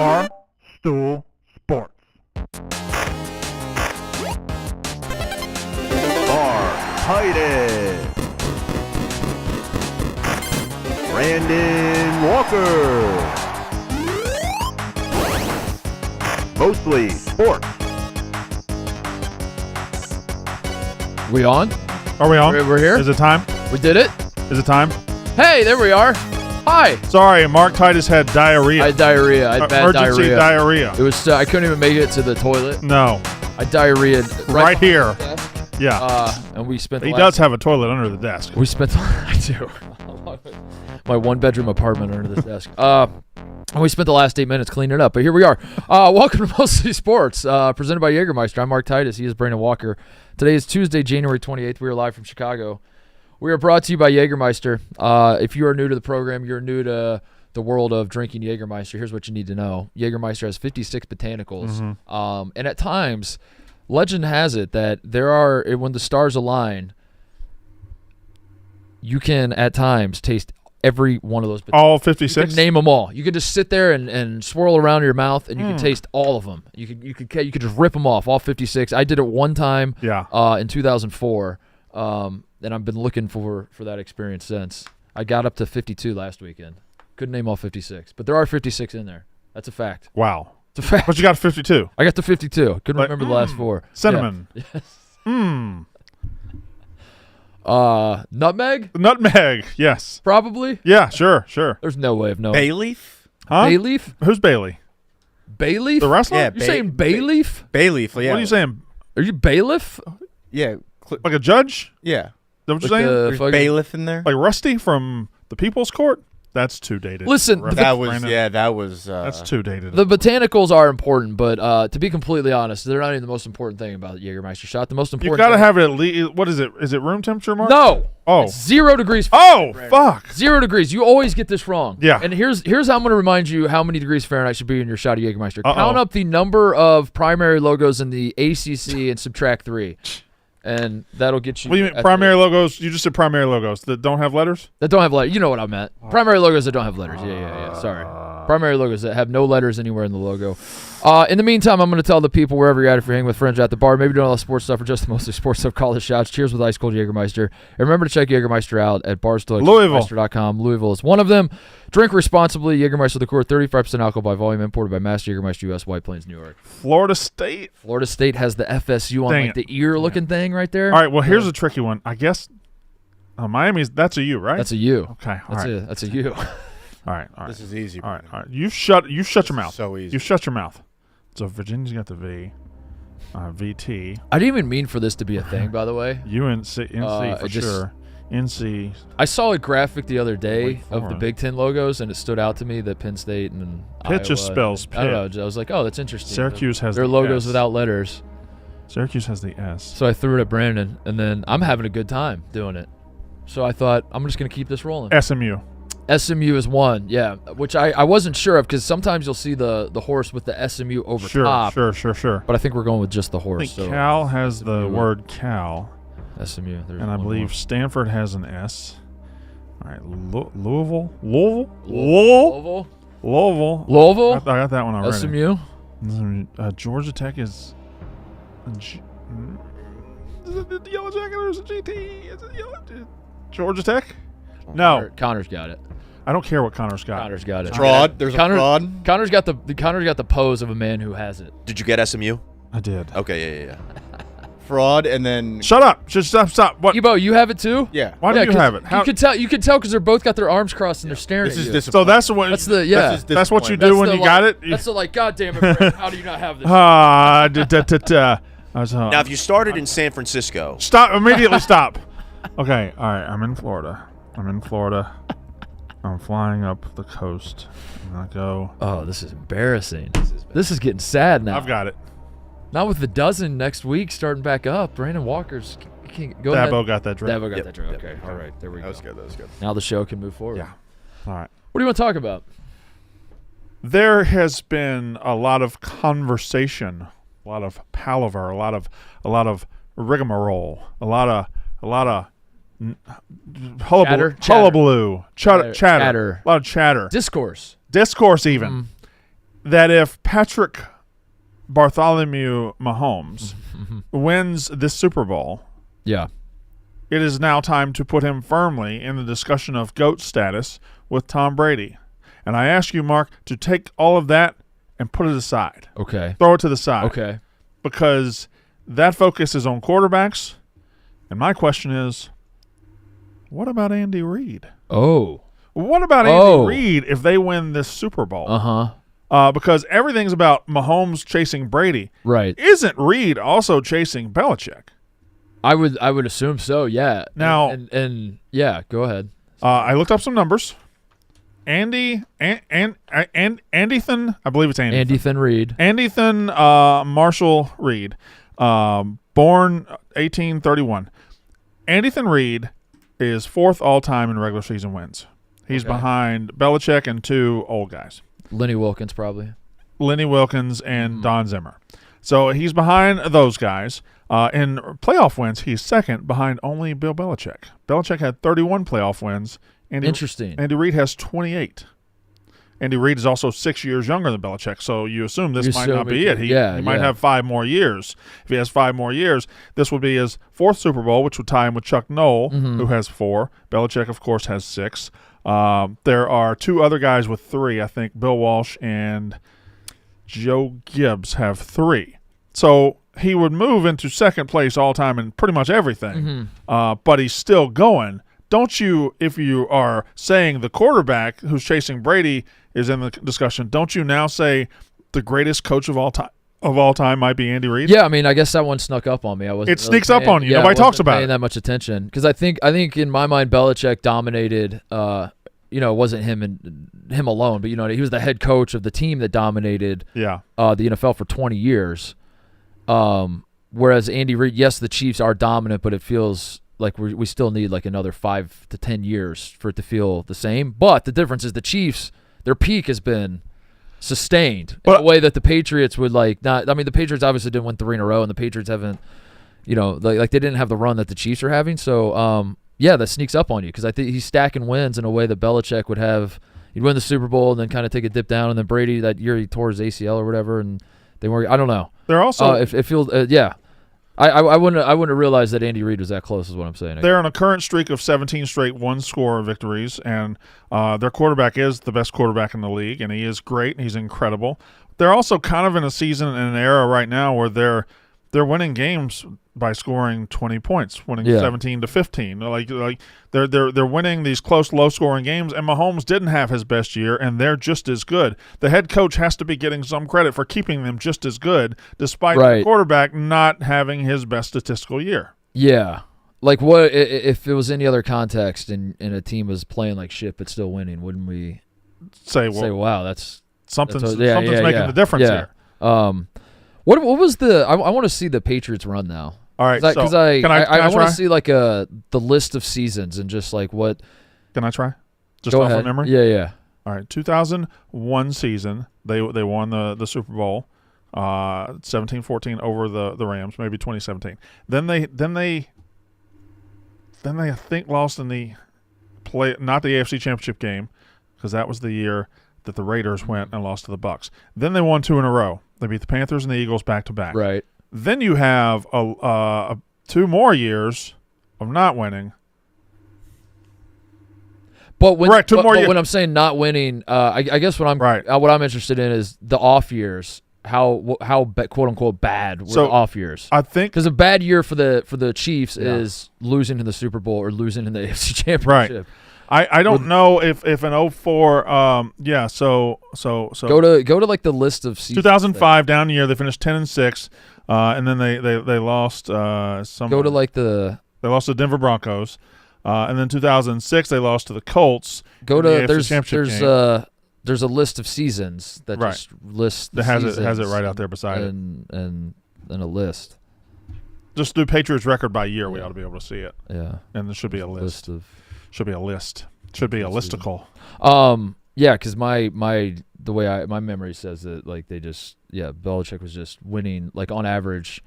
Barstool Sports. Titus, Brandon Walker. Mostly sports. We on? Are we on? We're here? Is it time? We did it? Is it time? Hey, there we are. Hi. Sorry, Mark Titus had diarrhea. I had diarrhea. I had bad Emergency diarrhea. It was. I couldn't even make it to the toilet. No. I diarrheaed right here. Yeah. And we spent. He does have a toilet under the desk. We spent. I do. My one-bedroom apartment under the desk. And we spent the last 8 minutes cleaning it up, but here we are. Welcome to Mostly Sports, presented by Jägermeister. I'm Mark Titus. He is Brandon Walker. Today is Tuesday, January 28th. We are live from Chicago. We are brought to you by Jägermeister. If you are new to the program, you're new to the world of drinking Jägermeister, here's what you need to know. Jägermeister has 56 botanicals. Mm-hmm. And at times, legend has it that when the stars align, you can at times taste every one of those botanicals. All 56? You can name them all. You can just sit there and swirl around in your mouth, and you can taste all of them. You could just rip them off, all 56. I did it one time in 2004. And I've been looking for that experience since. I got up to 52 last weekend. Couldn't name all 56, but there are 56 in there. That's a fact. Wow. It's a fact. But you got 52. I got to 52. Couldn't remember the last four. Cinnamon. Yeah. Nutmeg? Nutmeg, yes. Probably? Yeah, sure. There's no way of knowing. Bay leaf? Huh? Bay leaf? Who's Bailey? Bayleaf? The wrestler? Yeah, You're saying Bayleaf? Bayleaf, yeah. What are you saying? Are you bailiff? Yeah. Like a judge? Yeah. Is that what you're Like saying? There's bailiff in there? Like Rusty from the People's Court? That's too dated. Listen, that was. That's too dated. The botanicals are important, but to be completely honest, they're not even the most important thing about the Jägermeister shot. The most important you got to have it at least, what is it? Is it room temperature, Mark? No. Oh. It's 0 degrees. Oh, fuck. 0 degrees. You always get this wrong. Yeah. And here's how I'm going to remind you how many degrees Fahrenheit should be in your shot of Jägermeister. Count up the number of primary logos in the ACC and subtract 3. And that'll get you. What do you mean, primary logos? You just said primary logos that don't have letters? That don't have letters. You know what I meant. Primary logos that don't have letters. Yeah. Sorry. Primary logos that have no letters anywhere in the logo. In the meantime, I'm going to tell the people wherever you're at, if you're hanging with friends at the bar, maybe doing all the sports stuff or just mostly sports stuff, call the shots. Cheers with ice cold Jägermeister. And remember to check Jägermeister out at barstool.com. Louisville is one of them. Drink responsibly. Jägermeister the Core, 35% alcohol by volume, imported by Master Jägermeister US, White Plains, New York. Florida State has the FSU on like the ear-looking thing right there. All right, well, here's a tricky one. I guess Miami's, that's a U, right? That's a U. Okay, That's a U. All right. This is easy. All right. You shut your mouth. So easy. You shut your mouth. So Virginia's got the V. VT. I didn't even mean for this to be a thing, by the way. NC for sure. NC. I saw a graphic the other day of the Big Ten logos, and it stood out to me that Penn State and Pitt just spells Pitt. I don't know. I was like, oh, that's interesting. Syracuse has their the logos S. without letters. Syracuse has the S. So I threw it at Brandon, and then I'm having a good time doing it. So I thought, I'm just going to keep this rolling. SMU is one, yeah, which I wasn't sure of because sometimes you'll see the horse with the SMU over top. Sure. But I think we're going with just the horse. I think Cal has the word Cal. SMU. And I believe Stanford has an S. All right, Louisville. I got that one already. SMU. Georgia Tech is the Yellow Jacket or is it GT? Is it Yellow? Georgia Tech? No. Connor's got it. I don't care what Connor's got. Connor's got it. Fraud. There's a fraud. Connor's got the pose of a man who has it. Did you get SMU? I did. Okay, yeah. Fraud, and then shut up. Just stop. What? Ebo, you have it too? Yeah. Why do you have it? You could tell because they're both got their arms crossed and they're staring at you. So that's what. That's what you do when you got it. That's the God damn it, Brent, how do you not have this? Now, if you started in San Francisco, immediately stop. Okay, all right. I'm in Florida. I'm flying up the coast. And I go. Oh, this is embarrassing. This is getting sad now. I've got it. Not with the dozen next week starting back up. Brandon Walker's go. Dabo got that drink. Dabo got that drink. Okay, all right, there we go. That was good. Now the show can move forward. Yeah. All right. What do you want to talk about? There has been a lot of conversation, a lot of palaver, a lot of rigmarole, a lot of hullabaloo, chatter, a lot of chatter, discourse even. that if Patrick Bartholomew Mahomes wins this Super Bowl, Yeah. it is now time to put him firmly in the discussion of GOAT status with Tom Brady. And I ask you, Mark, to take all of that and put it aside. Okay. Throw it to the side. Okay. Because that focus is on quarterbacks. And my question is, what about Andy Reid? Oh. What about Andy Reid if they win this Super Bowl? Because everything's about Mahomes chasing Brady. Right. Isn't Reid also chasing Belichick? I would assume so. Yeah. Now, and yeah, go ahead. I looked up some numbers. Andythan, I believe it's Andythan. Andythan Reid. Andythan Marshall Reid, born 1831. Andythan Reid is fourth all-time in regular season wins. He's behind Belichick and two old guys. Lenny Wilkins, probably. Lenny Wilkins and Don Zimmer. So he's behind those guys. In playoff wins, he's second behind only Bill Belichick. Belichick had 31 playoff wins. Interesting. Andy Reid has 28. Andy Reid is also 6 years younger than Belichick, so you assume this might not be it. He might have 5 more years. If he has 5 more years, this would be his fourth Super Bowl, which would tie him with Chuck Noll, who has 4. Belichick, of course, has 6. There are 2 other guys with 3. I think Bill Walsh and Joe Gibbs have 3. So he would move into second place all time in pretty much everything, but he's still going. Don't you, if you are saying the quarterback who's chasing Brady is in the discussion, don't you now say the greatest coach of all time might be Andy Reid? Yeah, I mean, I guess that one snuck up on me. It sneaks up on you. Nobody talks about paying it. that much attention because I think in my mind Belichick dominated. It wasn't him alone, but he was the head coach of the team that dominated. Yeah. The NFL for 20 years. Whereas Andy Reid, yes, the Chiefs are dominant, but it feels like we still need like another 5 to 10 years for it to feel the same. But the difference is the Chiefs, their peak has been sustained in a way that the Patriots would not. I mean, the Patriots obviously didn't win 3 in a row, and the Patriots haven't, they didn't have the run that the Chiefs are having. So, that sneaks up on you because I think he's stacking wins in a way that Belichick would have. He'd win the Super Bowl and then kind of take a dip down, and then Brady that year he tore his ACL or whatever, and they were. I don't know. They're also it feels I wouldn't have realized that Andy Reid was that close is what I'm saying. They're on a current streak of 17 straight one-score victories, and their quarterback is the best quarterback in the league, and he is great. He's incredible. They're also kind of in a season and an era right now where they're winning games by scoring 20 points, winning 17-15. Like they're winning these close, low-scoring games, and Mahomes didn't have his best year, and they're just as good. The head coach has to be getting some credit for keeping them just as good, despite the quarterback not having his best statistical year. Yeah. Like, what if it was any other context and a team was playing like shit but still winning? Wouldn't we say, "Wow, that's something's making the difference here"? What was the? I want to see the Patriots run now. All right, because I want to see like the list of seasons and just like what. Can I try? Just Go off ahead. of memory. Yeah. All right, 2001 season, they won the Super Bowl, 17-14 over the Rams, maybe 2017. Then they I think lost in the not the AFC Championship game, because that was the year that the Raiders went and lost to the Bucs. Then they won 2 in a row. They beat the Panthers and the Eagles back to back. Right. Then you have 2 more years of not winning. But when, right, 2 more years. When I'm saying not winning, I guess what I'm interested in is the off years. How quote unquote bad were the off years? I think because a bad year for the Chiefs is losing in the Super Bowl or losing in the AFC Championship. Right. I don't know if an 04 so go to like the list of seasons. 2005 down year, they finished 10-6 and then they lost go to like they lost to Denver Broncos and then 2006 they lost to the Colts. Go to there's a list of seasons that just lists that has it right out there beside it and a list. Just do Patriots record by year, we ought to be able to see it. Yeah. And there should be a list. Should be a list. Should be a listicle. Yeah, because my memory says that like they just Belichick was just winning like on average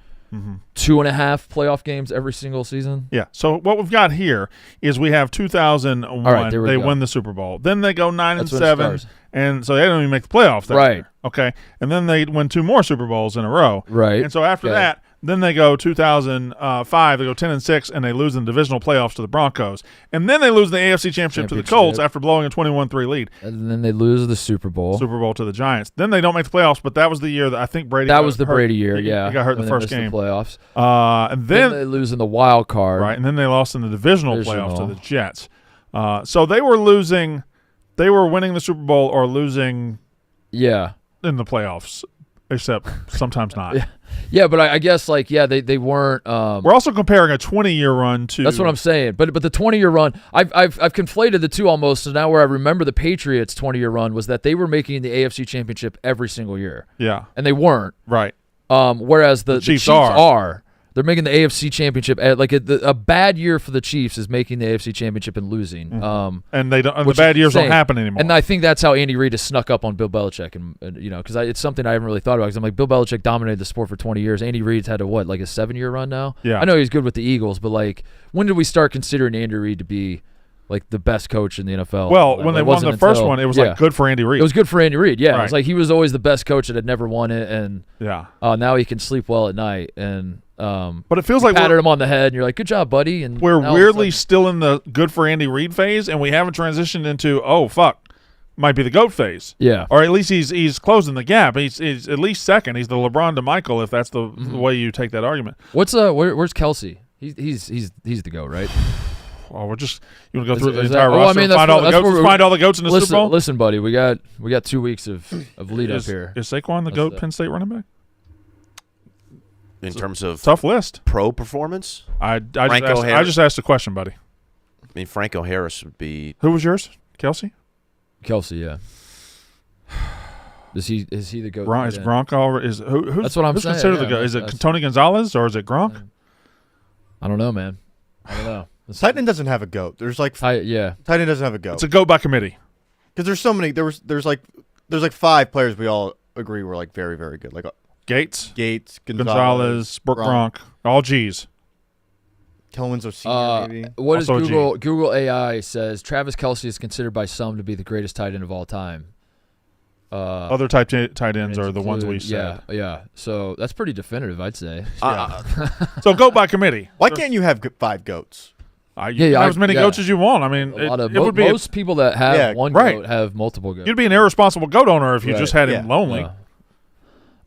2.5 playoff games every single season. Yeah. So what we've got here is we have 2001. All right, there we they go. win the Super Bowl. Then they go 9 That's and when it 7, starts. and so they don't even make the playoffs that Right. year. Okay. And then they win 2 more Super Bowls in a row. Right. And so after Okay. that, then they go 2005. They go 10 and 6, and they lose in the divisional playoffs to the Broncos. And then they lose the AFC Championship to the Colts after blowing a 21-3 lead. And then they lose the Super Bowl. To the Giants. Then they don't make the playoffs, but that was the year that I think Brady. That was the hurt. Brady year. Yeah, he got hurt in when the they first missed game. The playoffs. And then they lose in the wild card. right, and then they lost in the divisional playoffs to the Jets. So they were losing. They were winning the Super Bowl or losing. Yeah. In the playoffs, except sometimes not. Yeah, but I guess they weren't. We're also comparing a 20-year run to. That's what I'm saying. But the 20-year run, I've conflated the two almost. So now where I remember the Patriots' 20-year run was that they were making the AFC Championship every single year. Yeah, and they weren't. Right. Whereas the Chiefs are. They're making the AFC Championship. A bad year for the Chiefs is making the AFC Championship and losing. And they don't. The bad years don't happen anymore. And I think that's how Andy Reid has snuck up on Bill Belichick, and because it's something I haven't really thought about. Because I'm like, Bill Belichick dominated the sport for 20 years. Andy Reid's had a 7-year run now. Yeah. I know he's good with the Eagles, but when did we start considering Andy Reid to be the best coach in the NFL? Well, when they won the first one, it was good for Andy Reid. It was good for Andy Reid. Yeah, right. It was like he was always the best coach that had never won it, and now he can sleep well at night. And but it feels like patted him on the head, and you're like, "Good job, buddy." And we're weirdly still in the good for Andy Reid phase, and we haven't transitioned into might be the GOAT phase. Yeah, or at least he's closing the gap. He's at least second. He's the LeBron to Michael, if that's the way you take that argument. Where's Kelsey? He's the GOAT, right? Well, you want to go through the entire roster and find all the goats in the Super Bowl? Listen, buddy, we got 2 weeks of lead up here. Is Saquon the GOAT Penn State running back? In terms of tough list, pro performance, I just asked a question, buddy. I mean, Franco Harris would be. Who was yours? Kelsey, yeah. Is he the GOAT? Is Gronk already? That's what I'm saying. Considered the GOAT? Is it Tony Gonzalez or is it Gronk? I don't know, man. I don't know. Titan doesn't have a GOAT. There's Titan doesn't have a GOAT. It's a GOAT by committee. Because there's so many. There's 5 players we all agree were very, very good. Gates, Gonzalez, Brooke Gronk, all G's. Kelvin's a senior, maybe. What is Google? Google AI says Travis Kelce is considered by some to be the greatest tight end of all time. Other tight ends are the ones we said. Yeah. So that's pretty definitive, I'd say. So GOAT by committee. Why can't you have 5 GOATs? You have as many goats as you want. I mean, it would be most people that have one goat have multiple goats. You'd be an irresponsible goat owner if you just had him lonely.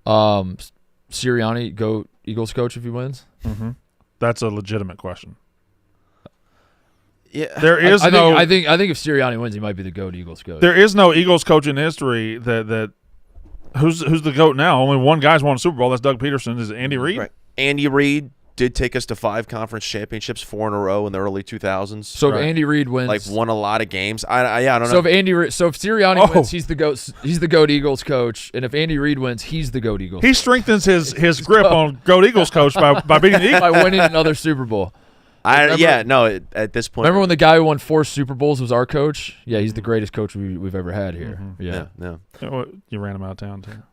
Sirianni, GOAT Eagles coach if he wins? Mm-hmm. That's a legitimate question. Yeah, there is I think if Sirianni wins, he might be the GOAT Eagles coach. There is no Eagles coach in history that who's the GOAT now. Only one guy's won a Super Bowl. That's Doug Peterson. Is it Andy Reid? Right. Andy Reid did take us to 5 conference championships, 4 in a row in the early 2000s. So if Andy Reid wins, won a lot of games. I don't know. So if Sirianni wins, he's the GOAT. He's the GOAT Eagles coach, and if Andy Reid wins, he's the GOAT Eagles. He strengthens his grip on GOAT Eagles coach by beating the Eagles by winning another Super Bowl. At this point. Remember when the guy who won 4 Super Bowls was our coach? Yeah, he's the greatest coach we've ever had here. Mm-hmm. Yeah. You ran him out of town too.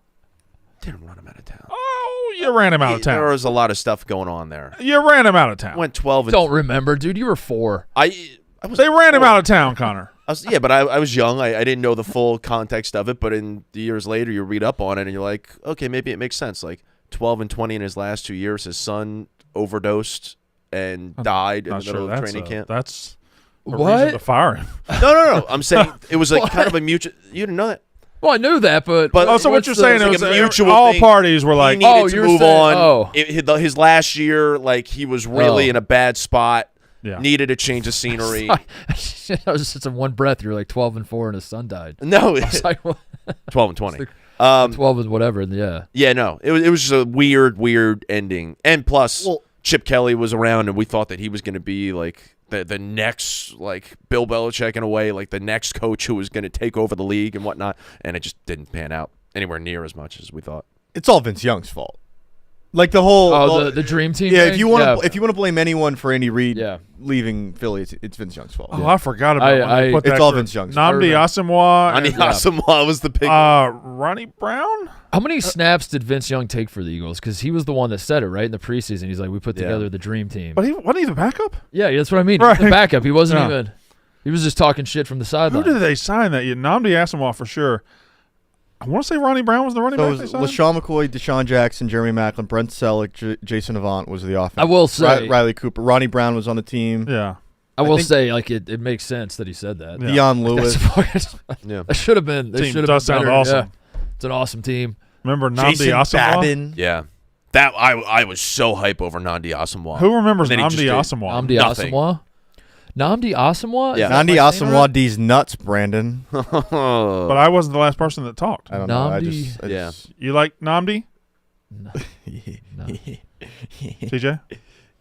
Didn't run him out of town. Oh, you ran him out of town. There was a lot of stuff going on there. You ran him out of town. Went 12. Don't remember, dude. You were 4. They ran him out of town, Connor. But I was young. I didn't know the full context of it. But in the years later, you read up on it, and you're like, okay, maybe it makes sense. 12-20 in his last 2 years. His son overdosed and died in the middle of training camp. That's a what? reason to fire him. No. I'm saying it was kind of a mutual. You didn't know that. Well, I knew that, but so what you're saying is a mutual all thing. parties were like, he needed to move on. Oh. His last year, he was really in a bad spot. Yeah. Needed a change of scenery. I was just in one breath. You're 12-4, and his son died. No, it's 12-20. 12 is whatever. Yeah. Yeah, no, it was just a weird ending. And plus, Chip Kelly was around, and we thought that he was going to be the next Bill Belichick in a way, the next coach who was going to take over the league and whatnot. And it just didn't pan out anywhere near as much as we thought. It's all Vince Young's fault. Like the whole the dream team. Yeah, thing? if you want to blame anyone for Andy Reid Yeah. leaving Philly, it's Vince Young's fault. Oh, I forgot about when they put it's that all group. Vince Young's Namdi Asamoah. Ronnie Asamoah was the big Ronnie Brown? How many snaps did Vince Young take for the Eagles? Because he was the one that said it, right, in the preseason. He's like, we put together the dream team. But wasn't he the backup? Yeah, that's what I mean. Right. He was the backup. He wasn't Yeah. even – he was just talking shit from the sideline. Who did they sign that year? Namdi Asamoah for sure. I want to say Ronnie Brown was the running So back it was they LaShawn signed. McCoy, Deshaun Jackson, Jeremy Maclin, Brent Selleck, Jason Avant was the offense. I will say – Riley Cooper. Ronnie Brown was on the team. Yeah. I will think- say, like, it makes sense that he said that. Yeah. Deion Lewis. That should have been. They Team should have does been sound better. awesome. Yeah. It's an awesome team. Remember Namdi Jason Asamoah? Babin. Yeah. That I was so hype over Nandi Asamoah. Who remembers And then he Namdi just did Asamoah? Namdi Nothing. Asamoah? Namdi Asamoah? Yeah. Nandi Asamoah, these nuts, Brandon. But I wasn't the last person that talked. I don't know. I Namdi- just You like Namdi? No. TJ?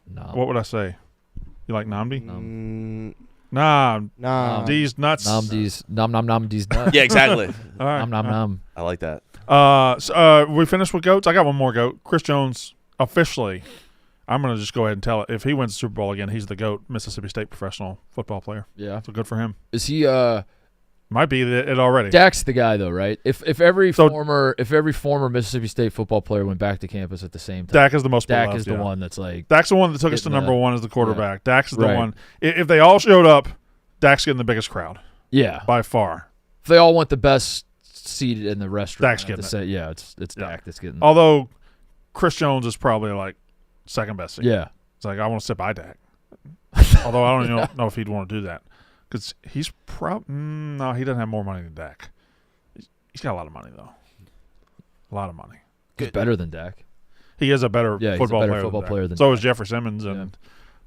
No. What would I say? You like Namdi? Nah. These nuts. Namdi's Namdi's nuts. Yeah, exactly. All right. Nom. I like that. We finished with goats. I got one more goat. Chris Jones officially. I'm gonna just go ahead and tell it. If he wins the Super Bowl again, he's the GOAT, Mississippi State professional football player. Yeah. So good for him. Is he Might be it already. Dak's the guy though, right? If every former Mississippi State football player went back to campus at the same time, Dak is the most Dak beloved, is the one that's like Dak's the one that took us to getting number the- one as the quarterback. Dak's the Right. one. If they all showed up, Dak's getting the biggest crowd yeah. by far. If they all want the best seat in the restaurant, Dak's getting it. yeah, it's Dak that's getting. Although Chris Jones is probably like second best seat. Yeah. It's like I want to sit by Dak. Although I don't even know if he'd want to do that because he's no, he doesn't have more money than Dak. He's got a lot of money though. A lot of money. He's better than Dak. He is a better Yeah, he's a football better player. football than player Dak. than So Dak. is Jeffrey Simmons and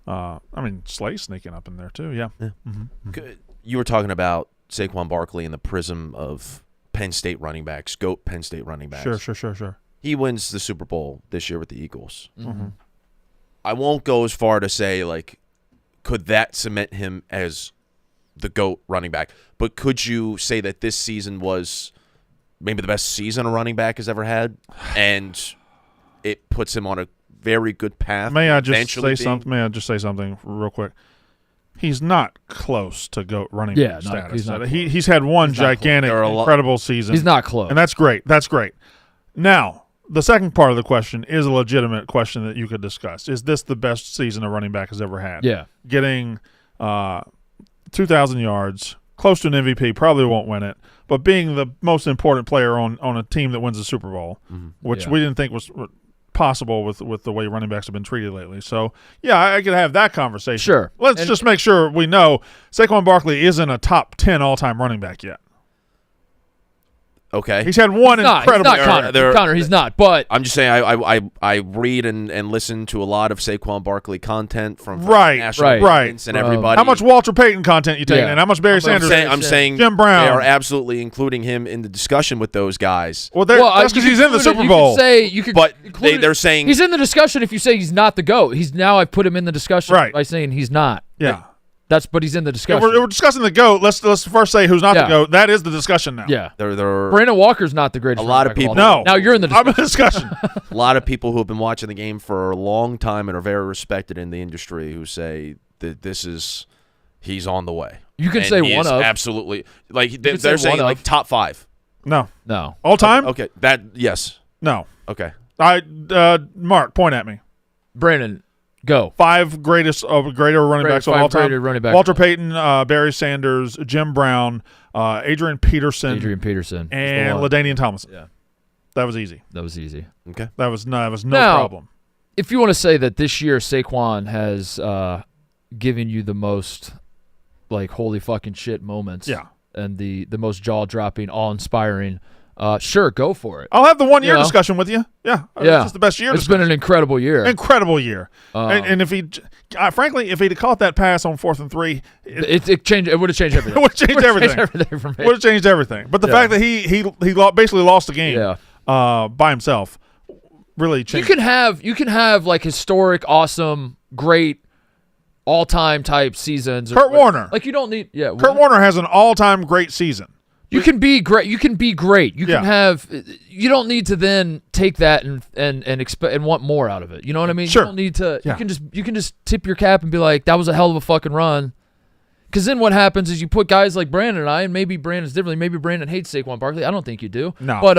I mean Slay sneaking up in there too. Yeah. Good. You were talking about Saquon Barkley in the prism of Penn State running backs, GOAT Penn State running backs. Sure. He wins the Super Bowl this year with the Eagles. Mm-hmm. I won't go as far to say, like, could that cement him as the GOAT running back? But could you say that this season was maybe the best season a running back has ever had, and it puts him on a very good path? May I just eventually say something? May I just say something real quick? He's not close to GOAT running Yeah, back no, status. he's not He's had one He's not close. gigantic, There are a lot- incredible season. He's not close. And that's great. That's great. Now, the second part of the question is a legitimate question that you could discuss. Is this the best season a running back has ever had? Yeah. Getting 2,000 yards, close to an MVP, probably won't win it, but being the most important player on a team that wins the Super Bowl, which Yeah. we didn't think was possible with the way running backs have been treated lately. So, yeah, I could have that conversation. Sure. Let's And- just make sure we know Saquon Barkley isn't a top 10 all-time running back yet. Okay. He's had one incredible He's not Connor. Connor, he's not. But I'm just saying I read and listen to a lot of Saquon Barkley content from Right, national right. events and everybody. How much Walter Payton content you taking Yeah. and how much Barry Sanders? I'm saying Jim Brown. They are absolutely including him in the discussion with those guys. Well, you that's because he's could in the include it. Super Bowl. You could But include it. they're saying he's in the discussion if you say he's not the GOAT. He's now I've put him in the discussion Right. by saying he's not. Yeah. But he's in the If discussion. we're discussing the GOAT, let's first say who's not Yeah. the GOAT. That is the discussion now. yeah. they're Brandon Walker's not the greatest. A lot running of back all people- time. No. Now you're in the I'm discussion. in discussion. a lot of people who have been watching the game for a long time and are very respected in the industry who say that he's on the way. You can And say he one is of. absolutely like could they're say saying one like of. top 5. No. No. All time? Okay, that yes. No. Okay. Mark, point at me. Brandon, go. 5 greater running backs of all time. Greater running back. Walter Payton, Barry Sanders, Jim Brown, Adrian Peterson, Adrian Peterson. and LaDainian Tomlinson. Yeah. That was easy. That was easy. Okay. That was no Now, problem. If you want to say that this year Saquon has given you the most like holy fucking shit moments, Yeah. and the most jaw-dropping, awe-inspiring, sure, go for it. I'll have the 1 year You know? discussion with you. Yeah. Yeah. It's just the best year. It's been an incredible year. incredible year. And if he, frankly, if he'd caught that pass on 4th and 3, It changed. It would have changed everything. It would've changed everything. everything for me. would have changed everything. But the Yeah. fact that he basically lost the game Yeah. by himself really You changed. can have like historic, awesome, great, all-time type seasons. Kurt Warner. Like you don't need. Yeah. Kurt Warner has an all-time great season. You can be great. You can be great. You Yeah. can have. You don't need to then take that and expect and want more out of it. You know what I mean? Sure. You don't need to. Yeah. You can just tip your cap and be like, that was a hell of a fucking run. Because then what happens is you put guys like Brandon and I, and maybe Brandon's differently. Maybe Brandon hates Saquon Barkley. I don't think you do. No. But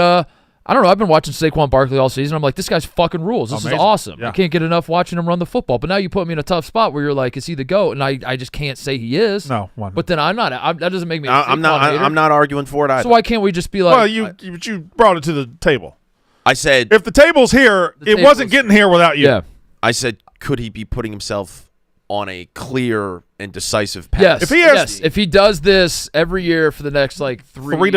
I don't know. I've been watching Saquon Barkley all season. I'm like, this guy's fucking rules. This Amazing. is awesome. Yeah. I can't get enough watching him run the football. But now you put me in a tough spot where you're like, is he the GOAT? And I just can't say he is. No, one. But then I'm not. That doesn't make me. I'm not arguing for it either. So why can't we just be like? Well, you brought it to the table. I said If the table's here, it wasn't getting here without you. Yeah. I said, could he be putting himself on a clear and decisive path? Yes. If he if he does this every year for the next like three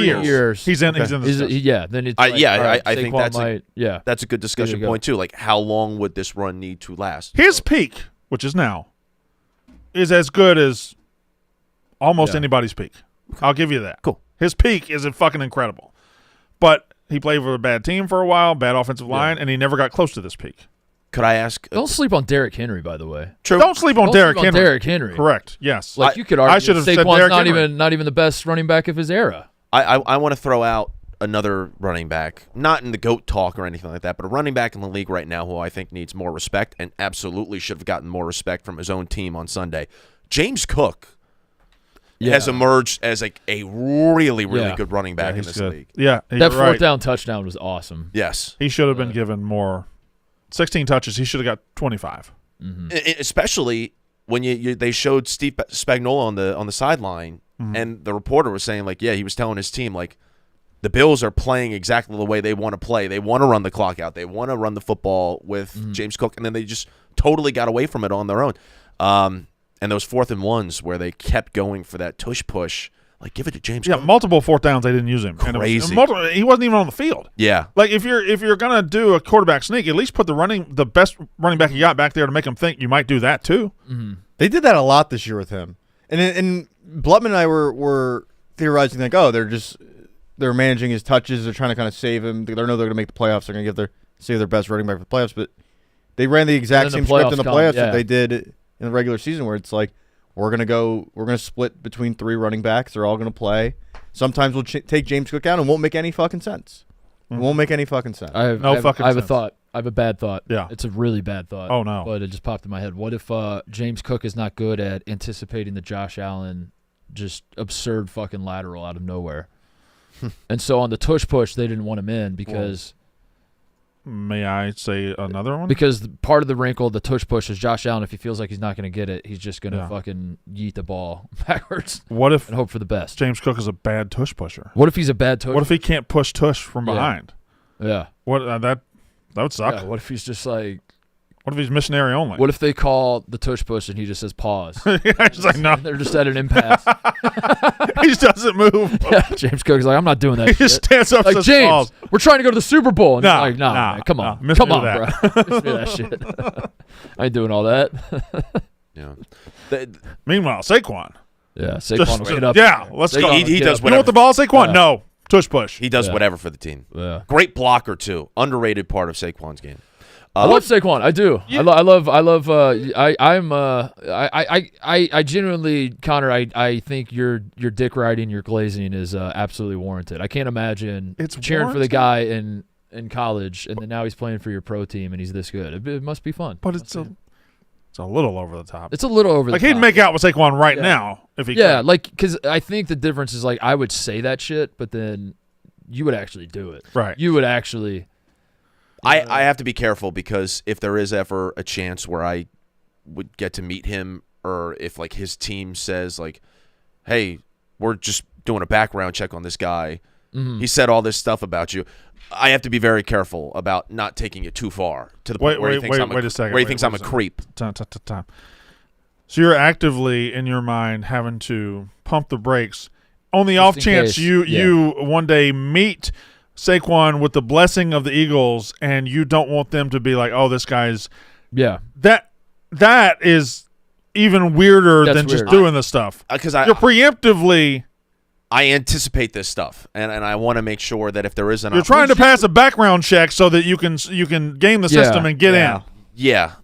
years, he's in this. discussion. then it's I I think that's a good discussion point too. Like, how long would this run need to last? His peak, which is now, is as good as almost anybody's peak. I'll give you that. Cool. His peak is fucking incredible. But he played for a bad team for a while, bad offensive line, and he never got close to this peak. Could I ask? Don't sleep on Derrick Henry, by the way. True. Don't sleep on Derrick Henry. Derrick Henry. Correct. Yes. Like you could argue, I should have said Saquon's Derrick Henry. not even the best running back of his era. I want to throw out another running back, not in the GOAT talk or anything like that, but a running back in the league right now who I think needs more respect and absolutely should have gotten more respect from his own team on Sunday. James Cook has emerged as a really good running back in this league. Yeah, that fourth down touchdown was awesome. Yes. He should have been given more. 16 touches. He should have got 25. Mm-hmm. Especially when they showed Steve Spagnuolo on the sideline, and the reporter was saying, like, yeah, he was telling his team, like, the Bills are playing exactly the way they want to play. They want to run the clock out. They want to run the football with James Cook, and then they just totally got away from it on their own. And those 4th and 1s where they kept going for that tush push, like, give it to James Cook. Yeah, multiple 4th downs they didn't use him. Crazy. He wasn't even on the field. Yeah. Like if you're gonna do a quarterback sneak, at least put the best running back you got back there to make him think you might do that too. Mm-hmm. They did that a lot this year with him, and Blutman and I were theorizing like, oh, they're managing his touches, they're trying to kind of save him. They know they're gonna make the playoffs. They're gonna save their best running back for the playoffs, but they ran the exact same script in the playoffs that they did in the regular season, where it's like we're gonna split between 3 running backs. They're all gonna play. Sometimes we'll take James Cook out and won't make any fucking sense. It won't make any fucking sense. I have a thought. I have a bad thought. Yeah. It's a really bad thought. Oh, no. But it just popped in my head. What if James Cook is not good at anticipating the Josh Allen just absurd fucking lateral out of nowhere? And so on the tush push, they didn't want him in because... May I say another one? Because part of the wrinkle of the tush push is Josh Allen, if he feels like he's not going to get it, he's just going to fucking yeet the ball backwards. What if and hope for the best? James Cook is a bad tush pusher? What if he's a bad tush? What if he can't push tush from behind? Yeah. What that would suck. Yeah, what if he's just like... What if he's missionary only? What if they call the tush push and he just says pause? He's like, no. They're just at an impasse. He just doesn't move. Yeah, James Cook's like, I'm not doing that. He just stands up and like, says, James, pause. we're trying to go to the Super Bowl. And Nah, he's like, man, come on. miss Come me on, that. bro. Miss me that shit. I ain't doing all that. Yeah. Meanwhile, Saquon. Yeah, Saquon will get up. Yeah, let's go. He does You know what the ball, Saquon? No. Tush push. He does whatever for the team. Yeah. Great blocker, too. Underrated part of Saquon's game. I love Saquon. I do. Yeah. I genuinely, Connor, I think your dick riding, your glazing is absolutely warranted. I can't imagine cheering for the guy in college and then now he's playing for your pro team and he's this good. It must be fun. But it's a little over the top. It's a little over the top. Like he'd make out with Saquon right now if he could. Yeah, like because I think the difference is like I would say that shit, but then you would actually do it. Right. You would actually. I have to be careful because if there is ever a chance where I would get to meet him or if like his team says like, hey, we're just doing a background check on this guy. Mm-hmm. He said all this stuff about you. I have to be very careful about not taking it too far to the point where he thinks I'm a creep. Time. So you're actively in your mind having to pump the brakes on the off chance you one day meet Saquon with the blessing of the Eagles and you don't want them to be like, oh, this guy's that is even weirder than just doing this stuff. Because you're preemptively. I anticipate this stuff, and I want to make sure that if there is an you're trying to pass a background check so that you can game the system and get in. Yeah,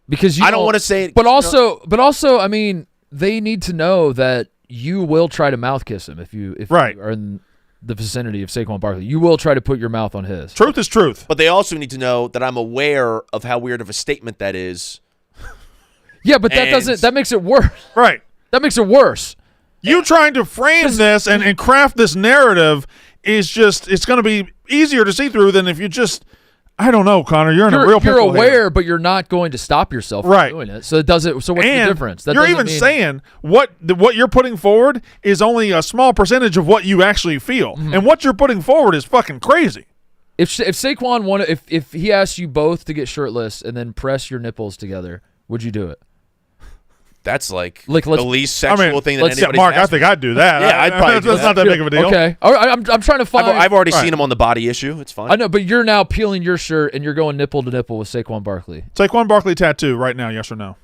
because I don't want to say it, but also, I mean, they need to know that you will try to mouth kiss him if you are in the vicinity of Saquon Barkley. You will try to put your mouth on his. Truth is truth. But they also need to know that I'm aware of how weird of a statement that is. Yeah, but that makes it worse. Right. That makes it worse. You trying to frame this and craft this narrative is just, it's going to be easier to see through than if you just, I don't know, Connor. You're in a real pickle. You're aware, here. But you're not going to stop yourself from doing it. So it doesn't. So what's the difference? You're even saying what you're putting forward is only a small percentage of what you actually feel, and what you're putting forward is fucking crazy. If Saquon wanted, if he asked you both to get shirtless and then press your nipples together, would you do it? That's like the least sexual thing that anybody's Mark, I think I'd do that. Yeah, I'd probably do that. That's not that big of a deal. Okay. All right, I'm trying to find. I've already seen him on the body issue. It's fine. I know, but you're now peeling your shirt and you're going nipple to nipple with Saquon Barkley. Saquon Barkley tattoo right now, yes or no?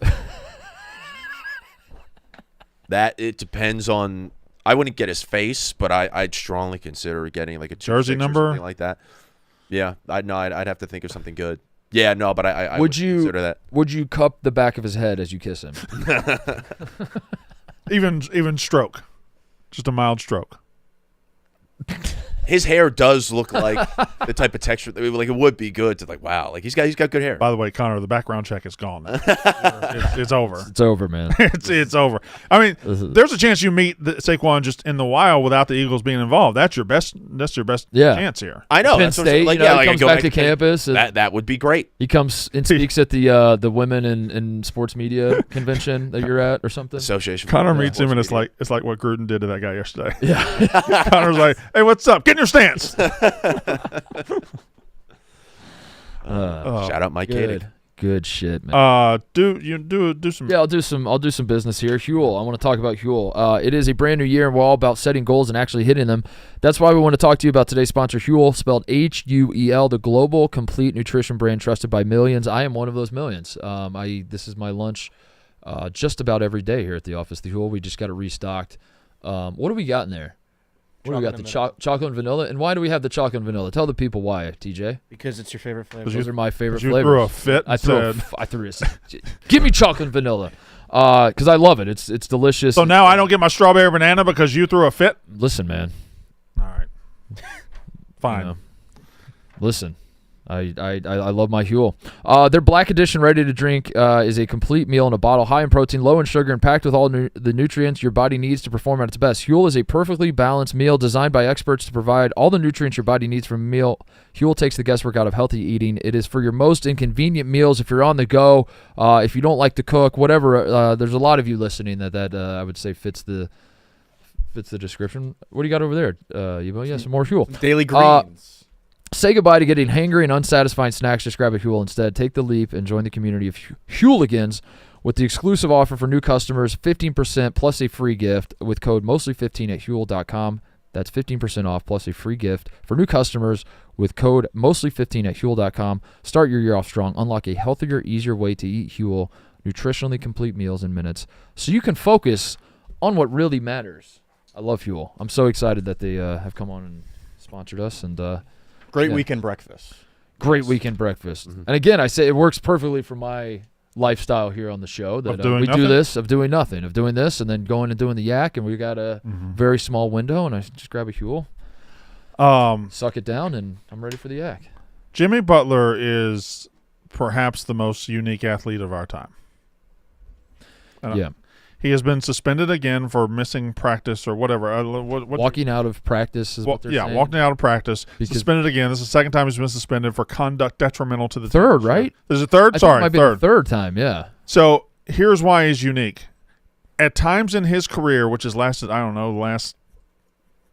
It depends on. I wouldn't get his face, but I'd strongly consider getting like a jersey number, or something like that. Yeah, I'd have to think of something good. Yeah, no, but I would consider that. Would you cup the back of his head as you kiss him? even stroke, just a mild stroke. His hair does look like the type of texture that it would be good to wow, he's got good hair. By the way, Connor, the background check is gone. It's over. It's over, man. It's over. I mean, there's a chance you meet Saquon just in the wild without the Eagles being involved. That's your best chance here. I know. Penn State, he comes back to campus. That would be great. He comes and speaks at the women in sports media convention that you're at or something. Association. Connor meets him and it's like what Gruden did to that guy yesterday. Yeah. Connor's like, hey, what's up? Get in your stance. Shout out Mike Katie. Good shit, man. Do some. Yeah, I'll do some business here. Huel. I want to talk about Huel. It is a brand new year, and we're all about setting goals and actually hitting them. That's why we want to talk to you about today's sponsor, Huel, spelled Huel, the global complete nutrition brand trusted by millions. I am one of those millions. This is my lunch just about every day here at the office. The Huel, we just got it restocked. What do we got in there? What do we got? The chocolate and vanilla. And why do we have the chocolate and vanilla? Tell the people why, TJ. Because it's your favorite flavor. Those are my favorite you flavors. Threw a fit. I threw a give me chocolate and vanilla. Because I love it. It's delicious. So now I don't get my strawberry banana because you threw a fit? Listen, man. All right. Fine. Listen. I love my Huel. Their Black Edition ready to drink is a complete meal in a bottle, high in protein, low in sugar, and packed with all the nutrients your body needs to perform at its best. Huel is a perfectly balanced meal designed by experts to provide all the nutrients your body needs from a meal. Huel takes the guesswork out of healthy eating. It is for your most inconvenient meals if you're on the go, if you don't like to cook, whatever. There's a lot of you listening that I would say fits the description. What do you got over there, Evo? Yeah, some more Huel. Some daily greens. Say goodbye to getting hangry and unsatisfying snacks. Just grab a Huel instead. Take the leap and join the community of Hueligans with the exclusive offer for new customers, 15% plus a free gift with code mostly15 at Huel.com. That's 15% off plus a free gift for new customers with code mostly15 at Huel.com. Start your year off strong. Unlock a healthier, easier way to eat Huel, nutritionally complete meals in minutes, so you can focus on what really matters. I love Huel. I'm so excited that they have come on and sponsored us and. Great weekend breakfast. Great weekend breakfast. Mm-hmm. And again, I say it works perfectly for my lifestyle here on the show. That we do this, of doing nothing, of doing this, and then going and doing the yak, and we got a very small window, and I just grab a Huel, suck it down, and I'm ready for the yak. Jimmy Butler is perhaps the most unique athlete of our time. Yeah. He has been suspended again for missing practice or whatever. Walking out of practice is what they're saying. Yeah, walking out of practice. Suspended again. This is the second time he's been suspended for conduct detrimental to the third, team. right? There's a third? Sorry, it might be the third time, yeah. So here's why he's unique. At times in his career, which has lasted, I don't know, the last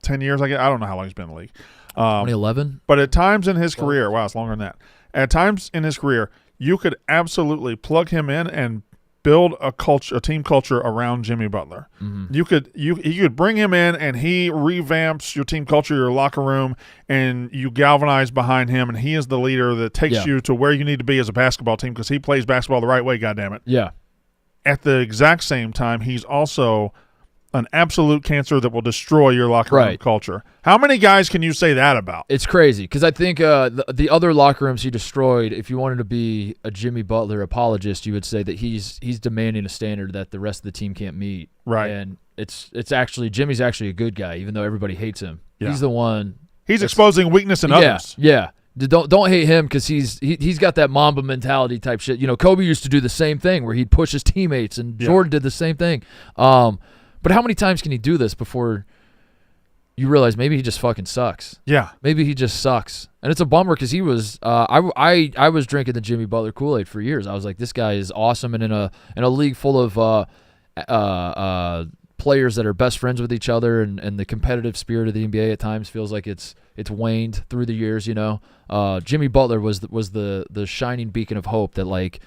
10 years, I don't know how long he's been in the league. 2011? But at times in his career, wow, it's longer than that. At times in his career, you could absolutely plug him in and build a team culture around Jimmy Butler. Mm-hmm. You could bring him in and he revamps your team culture, your locker room, and you galvanize behind him, and he is the leader that takes you to where you need to be as a basketball team because he plays basketball the right way, goddammit. Yeah. At the exact same time, he's also an absolute cancer that will destroy your locker room culture. How many guys can you say that about? It's crazy because I think the other locker rooms he destroyed, if you wanted to be a Jimmy Butler apologist, you would say that he's demanding a standard that the rest of the team can't meet. Right. And it's actually Jimmy's actually a good guy, even though everybody hates him. Yeah. He's the one. He's exposing weakness in others. Yeah. Don't hate him because he's got that Mamba mentality type shit. Kobe used to do the same thing where he'd push his teammates, and Jordan did the same thing. But how many times can he do this before you realize maybe he just fucking sucks? Yeah. Maybe he just sucks. And it's a bummer because he was I was drinking the Jimmy Butler Kool-Aid for years. I was like, this guy is awesome, and in a league full of players that are best friends with each other, and the competitive spirit of the NBA at times feels like it's waned through the years, Jimmy Butler was the shining beacon of hope that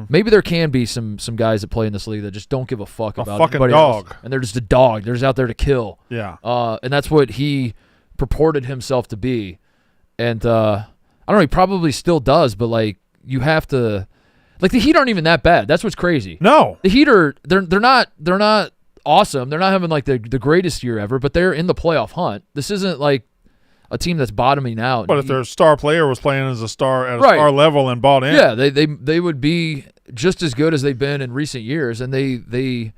maybe there can be some guys that play in this league that just don't give a fuck about anybody dog. else, and they're just a dog. They're just out there to kill. Yeah. And that's what he purported himself to be. And I don't know, he probably still does, but you have to the Heat aren't even that bad. That's what's crazy. No. The Heat are they're not awesome. They're not having the greatest year ever, but they're in the playoff hunt. This isn't a team that's bottoming out. But if their star player was playing as a star at a star level and bought in. Yeah, they would be just as good as they've been in recent years, and they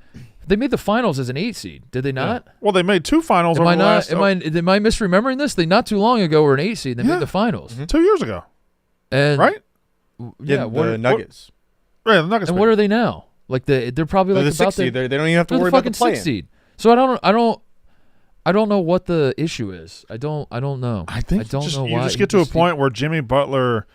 made the finals as an 8 seed. Did they not? Yeah. Well, they made 2 finals over the last. Am I misremembering this? They not too long ago were an 8 seed. They made the finals 2 years ago. And right? Yeah, the Nuggets. Right, the Nuggets. And what are they now? They're probably the about 6 seed. They don't even have to worry about the fucking 6 seed. So I don't know what the issue is. I don't know. I think I don't know you why. just get to a point where Jimmy Butler,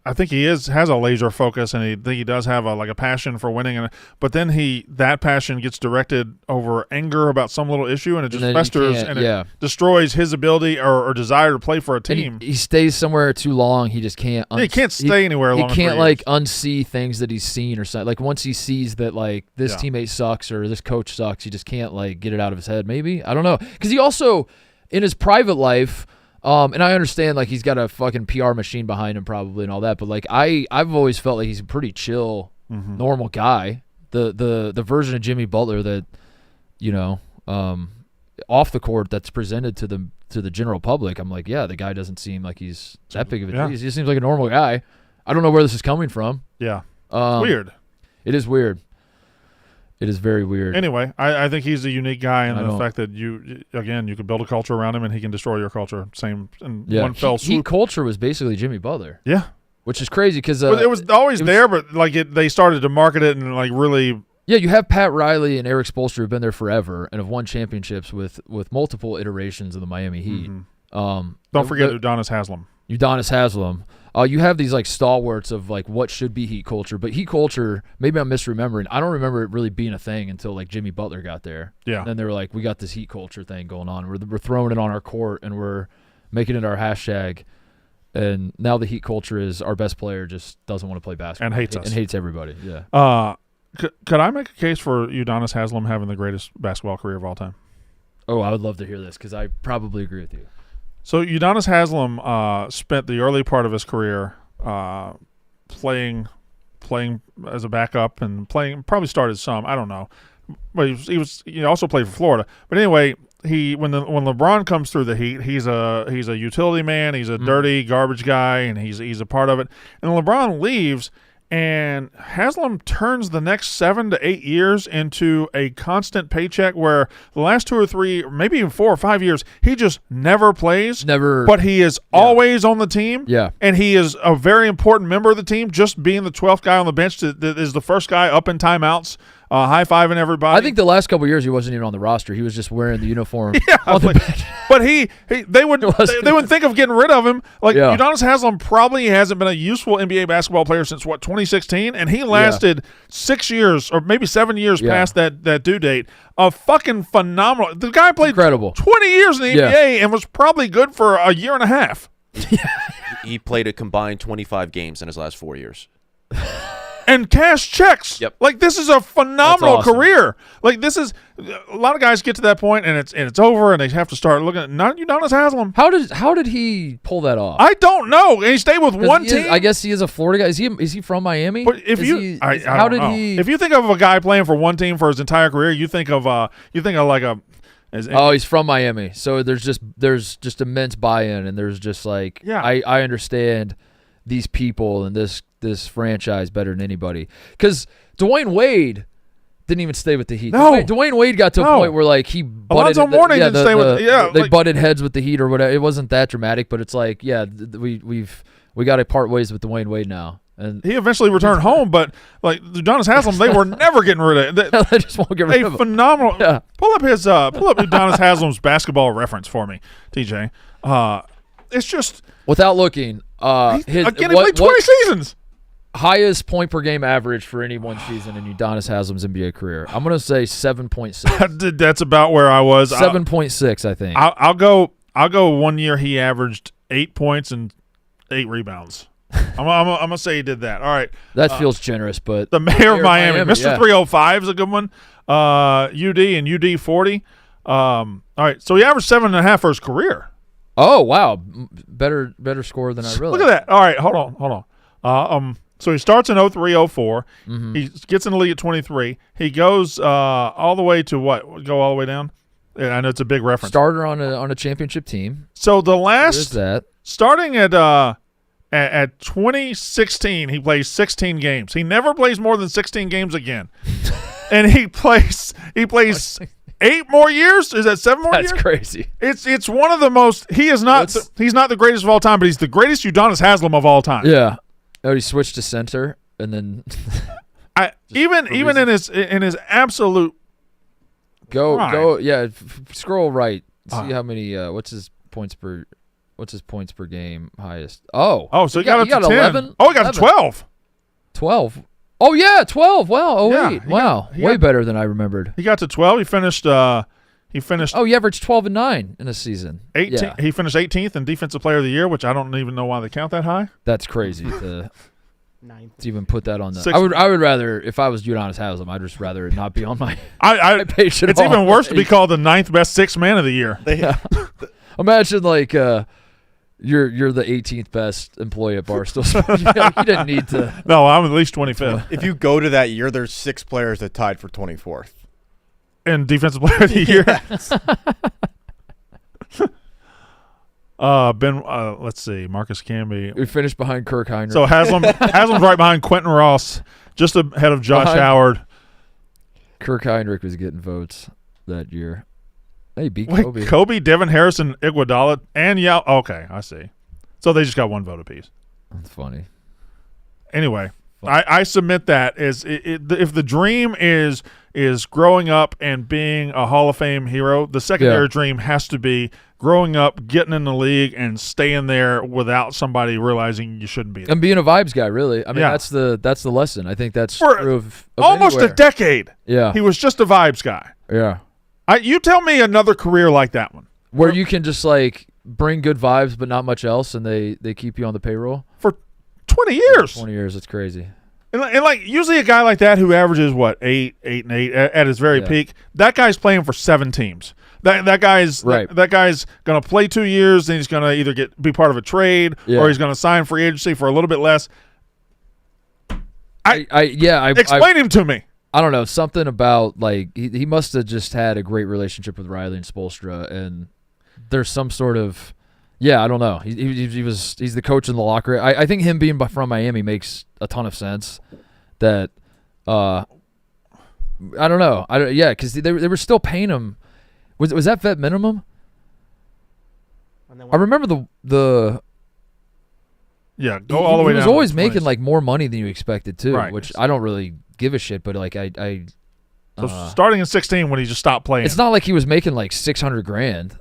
I think he has a laser focus, and I think he does have a passion for winning, but then that passion gets directed over anger about some little issue, and it just festers and it destroys his ability or desire to play for a team. He stays somewhere too long. He just can't. He can't stay anywhere long. He can't unsee things that he's seen or something. Once he sees that this teammate sucks or this coach sucks, he just can't get it out of his head. Maybe, I don't know, because he also in his private life. And I understand he's got a fucking PR machine behind him probably and all that, but I've always felt like he's a pretty chill, normal guy. The version of Jimmy Butler that off the court that's presented to the general public, I'm like, yeah, the guy doesn't seem like he's that big of a he just seems like a normal guy. I don't know where this is coming from. Yeah, it's weird. It is weird. It is very weird. Anyway, I think he's a unique guy, and the fact that you could build a culture around him, and he can destroy your culture. Same in one fell swoop. Heat culture was basically Jimmy Butler. Yeah, which is crazy because it was always there, but they started to market it and really. Yeah, you have Pat Riley and Eric Spoelstra who've been there forever and have won championships with multiple iterations of the Miami Heat. Don't forget Udonis Haslem. You have these stalwarts of what should be Heat culture, but Heat culture, maybe I'm misremembering. I don't remember it really being a thing until Jimmy Butler got there. Yeah. And then they were we got this Heat culture thing going on. We're throwing it on our court and we're making it our hashtag. And now the Heat culture is our best player just doesn't want to play basketball and hates us and hates everybody. Yeah. Could I make a case for Udonis Haslem having the greatest basketball career of all time? Oh, I would love to hear this because I probably agree with you. So Udonis Haslem spent the early part of his career playing as a backup and probably started some, I don't know, but he also played for Florida. But anyway, when LeBron comes through the Heat, he's a utility man, he's a dirty garbage guy, and he's a part of it. And LeBron leaves. And Haslem turns the next 7 to 8 years into a constant paycheck where the last 2 or 3, maybe even 4 or 5 years, he just never plays. But he is always on the team. Yeah. And he is a very important member of the team, just being the 12th guy on the bench that is the first guy up in timeouts. High-fiving everybody. I think the last couple of years he wasn't even on the roster. He was just wearing the uniform on the bench. But they would think of getting rid of him. Udonis Haslem probably hasn't been a useful NBA basketball player since 2016, and he lasted 6 years or maybe 7 years past that due date. A fucking phenomenal. The guy played 20 years in the NBA and was probably good for a year and a half. He played a combined 25 games in his last 4 years. And cash checks. Yep. This is a phenomenal career. This is a lot of guys get to that point and it's over and they have to start looking at not Udonis Haslem. How did he pull that off? I don't know. And he stayed with one team. I guess he is a Florida guy. Is he from Miami? But if if you think of a guy playing for one team for his entire career, you think of he's from Miami. So there's just immense buy-in and there's just I understand these people and this franchise better than anybody. Because Dwayne Wade didn't even stay with the Heat. No. Dwayne Wade got to a point where like he butted. Alonzo Mourning didn't stay with. They butted heads with the Heat or whatever. It wasn't that dramatic, but it's like, yeah, we got to part ways with Dwayne Wade now. And he eventually returned home, but like Udonis Haslem, they were never getting rid of it. they just won't get rid of him. Phenomenal. Yeah. Pull up Udonis Haslem's basketball reference for me, TJ. It's just without looking. he played 20 seasons. Highest point per game average for any one season in Udonis Haslem's NBA career. I'm gonna say 7.6. That's about where I was. 7.6, I think. I'll go 1 year he averaged 8 points and 8 rebounds. I'm gonna say he did that. All right. That feels generous, but the mayor of Miami, Mr. Yeah. 305 is a good one. UD and UD 40. All right, so he averaged 7.5 for his career. Oh wow, better score than I realized. Look at that. All right, hold on. So he starts in 03-04. Mm-hmm. He gets in the league at 23. He goes all the way to what? Go all the way down? Yeah, I know it's a big reference. Starter on a championship team. So the last There's that. starting at 2016, he plays 16 games. He never plays more than 16 games again. And he plays 8 more years. Is that 7 more years? That's crazy. It's one of the most. He is not. He's not the greatest of all time, but he's the greatest Udonis Haslem of all time. Yeah. Oh, he switched to center and then even in his absolute go yeah. Scroll right. See how many. What's his points per game highest? Oh, so he got up to 10. 11. Oh, he got to 12. 12. Oh yeah, 12. Wow. Oh Yeah, wait. Wow. Way better than I remembered. He got to 12. He finished. Oh, he averaged 12 and 9 in a season. 18. Yeah. He finished 18th in Defensive Player of the Year, which I don't even know why they count that high. That's crazy to even put that on the. Sixth. I would rather, if I was Udonis Haslem, I'd just rather it not be on my page at It's all. even worse to be called the 9th best sixth man of the year. Imagine like you're the 18th best employee at Barstool. You didn't need to. No, I'm at least 25th. If you go to that year, there's 6 players that tied for 24th. And Defensive Player of the Year. Let's see, Marcus Camby. We finished behind Kirk Heinrich. So Haslem's right behind Quentin Ross, just ahead of Josh Howard. Kirk Heinrich was getting votes that year. Hey, beat Kobe. Wait, Kobe, Devin Harrison, Iguodala, and Yao. Okay, I see. So they just got 1 vote apiece. That's funny. Anyway, I submit that as if the dream is growing up and being a Hall of Fame hero, the secondary dream has to be growing up, getting in the league, and staying there without somebody realizing you shouldn't be there. And being a vibes guy, really. I mean, that's the lesson. I think that's For true of almost anywhere. a decade. Yeah. He was just a vibes guy. Yeah. You tell me another career like that one. Where you can just like bring good vibes but not much else, and they keep you on the payroll. For 20 years. 20 years, that's crazy. And like usually a guy like that who averages what 8 and 8 at his very peak, that guy's playing for 7 teams. That guy's right. that guy's gonna play 2 years, then he's gonna either be part of a trade or he's gonna sign free agency for a little bit less. Explain him to me. I don't know, something about like he must have just had a great relationship with Riley and Spoelstra, and there's some sort of I don't know. He's the coach in the locker. I think him being from Miami makes a ton of sense. That I don't know. Because they were still paying him. Was that vet minimum? I remember the. Yeah, go all the way down. He was always making like more money than you expected too, right. which I don't really give a shit. But like I so starting in 16 when he just stopped playing. It's not like he was making like $600,000.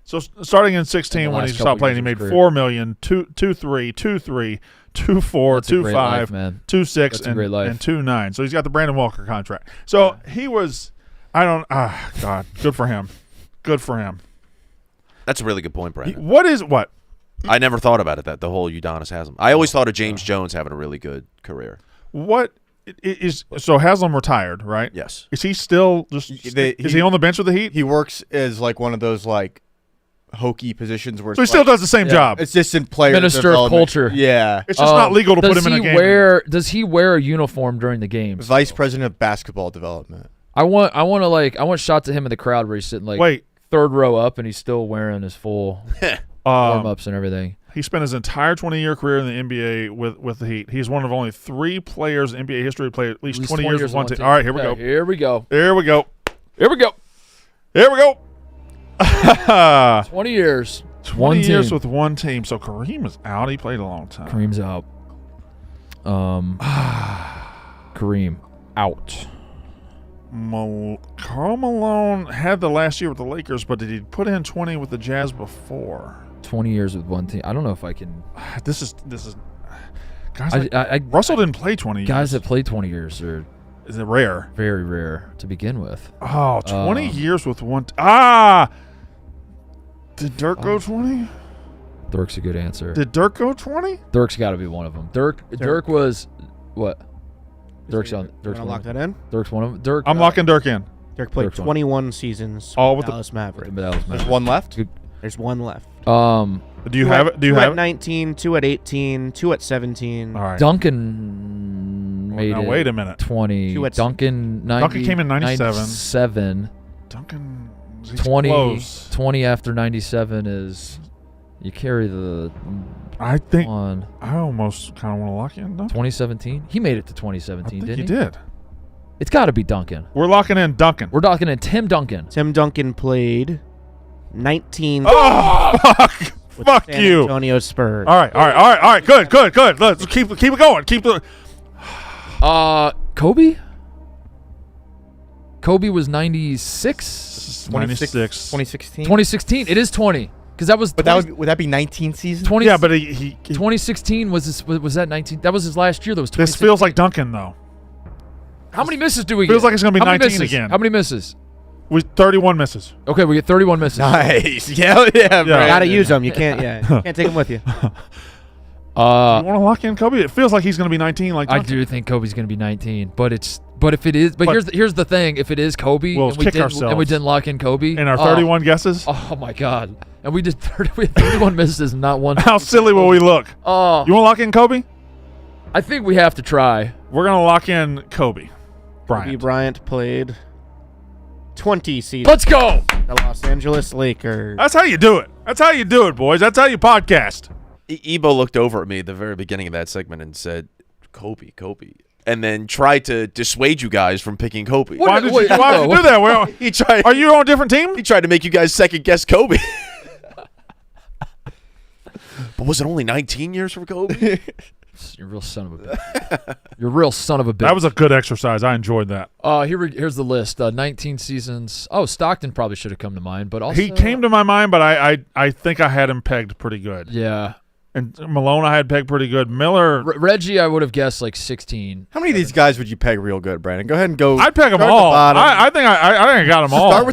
So starting in 16 when he stopped playing, he made $4 million, 2.3, 2.3, 2.4, 2.5, 2.6, and 2.9. So he's got the Brandon Walker contract. So he was, God, good for him. Good for him. That's a really good point, Brandon. What? I never thought about it, the whole Udonis Haslem. I always thought of James Jones having a really good career. What is so Haslem retired, right? Yes. Is he still just is he on the bench with the Heat? He works as like one of those like hokey positions where so he still does the same job. Assistant player Minister of culture. Yeah. It's just not legal to put him in a game. Does he wear a uniform during the games? Vice President of Basketball Development. I want shots of him in the crowd where he's sitting like third row up and he's still wearing his full warm ups and everything. He spent his entire 20-year career in the NBA with the Heat. He's one of only 3 players in NBA history to play at least 20 years with one team. All right, here we go. Here we go. Here we go. Here we go. Here we go. 20 years. 20 years with one team. So Kareem is out. He played a long time. Kareem's out. Kareem out. Karl Malone had the last year with the Lakers, but did he put in 20 with the Jazz before? 20 years with one team. I don't know if I can. This is guys. Russell didn't play 20 years. Guys that play 20 years are is it rare? Very rare to begin with. Oh, 20 years with one. Did Dirk go 20? Dirk's a good answer. Did Dirk go 20? Dirk's got to be one of them. Dirk was what? Dirk's on. Dirk's lock that in. Dirk's one of them. Dirk. I'm locking Dirk in. Dirk played Dirk's 21 seasons. All with Dallas Mavericks. There's one left. There's one left. Do you have it? Do you two have at 19, 2 at 18, 2 at 17. All right. Duncan made now, it. Wait a minute. 20. Duncan came in 97. 97. Duncan. 20. Close. 20 after 97 is. You carry the. I think. On. I almost kind of want to lock in Duncan. 2017. He made it to 2017, didn't he? He did. It's got to be Duncan. We're locking in Duncan. We're locking in Tim Duncan. Tim Duncan played 19. Oh, fuck. Fuck San you. Antonio Spurs. All right. Good. Let's keep it going. Keep the. Kobe? Kobe was 96? 96. 2016. 2016. It is 20. Because that was. But would that be 19 seasons? 20, yeah, but he 2016 was that 19? That was his last year. That was. This feels like Duncan though. How many misses do we get? Feels like it's gonna be How many 19 misses? again. How many misses? With 31 misses. Okay, we get 31 misses. Nice. Yeah, bro. Gotta use them. You can't. Yeah, you can't take them with you. You want to lock in Kobe? It feels like he's gonna be 19. Like I Duncan. do think Kobe's going to be 19, but if it is, but here's the thing: if it is Kobe, We'll and we kick didn't, ourselves. and we didn't lock in Kobe, In our 31 guesses. Oh my God! And we did 31 misses, and not one. How silly will we look? Oh, You want to lock in Kobe? I think we have to try. We're gonna lock in Kobe Bryant. Kobe Bryant played 20 seasons. Let's go. The Los Angeles Lakers. That's how you do it. That's how you do it, boys. That's how you podcast. Ebo looked over at me at the very beginning of that segment and said, Kobe, and then tried to dissuade you guys from picking Kobe. Why did you do that? He tried. Are you on a different team? He tried to make you guys second guess Kobe. But was it only 19 years for Kobe? You're a real son of a bitch. You're a real son of a bitch. That was a good exercise. I enjoyed that. Here's the list. 19 seasons. Oh, Stockton probably should have come to mind, but also He came to my mind, but I think I had him pegged pretty good. Yeah. And Malone I had pegged pretty good. Miller. Reggie, I would have guessed like 16. How many of these guys would you peg real good, Brandon? Go ahead and go. I'd peg them start at all. the bottom. I think I got them all. Start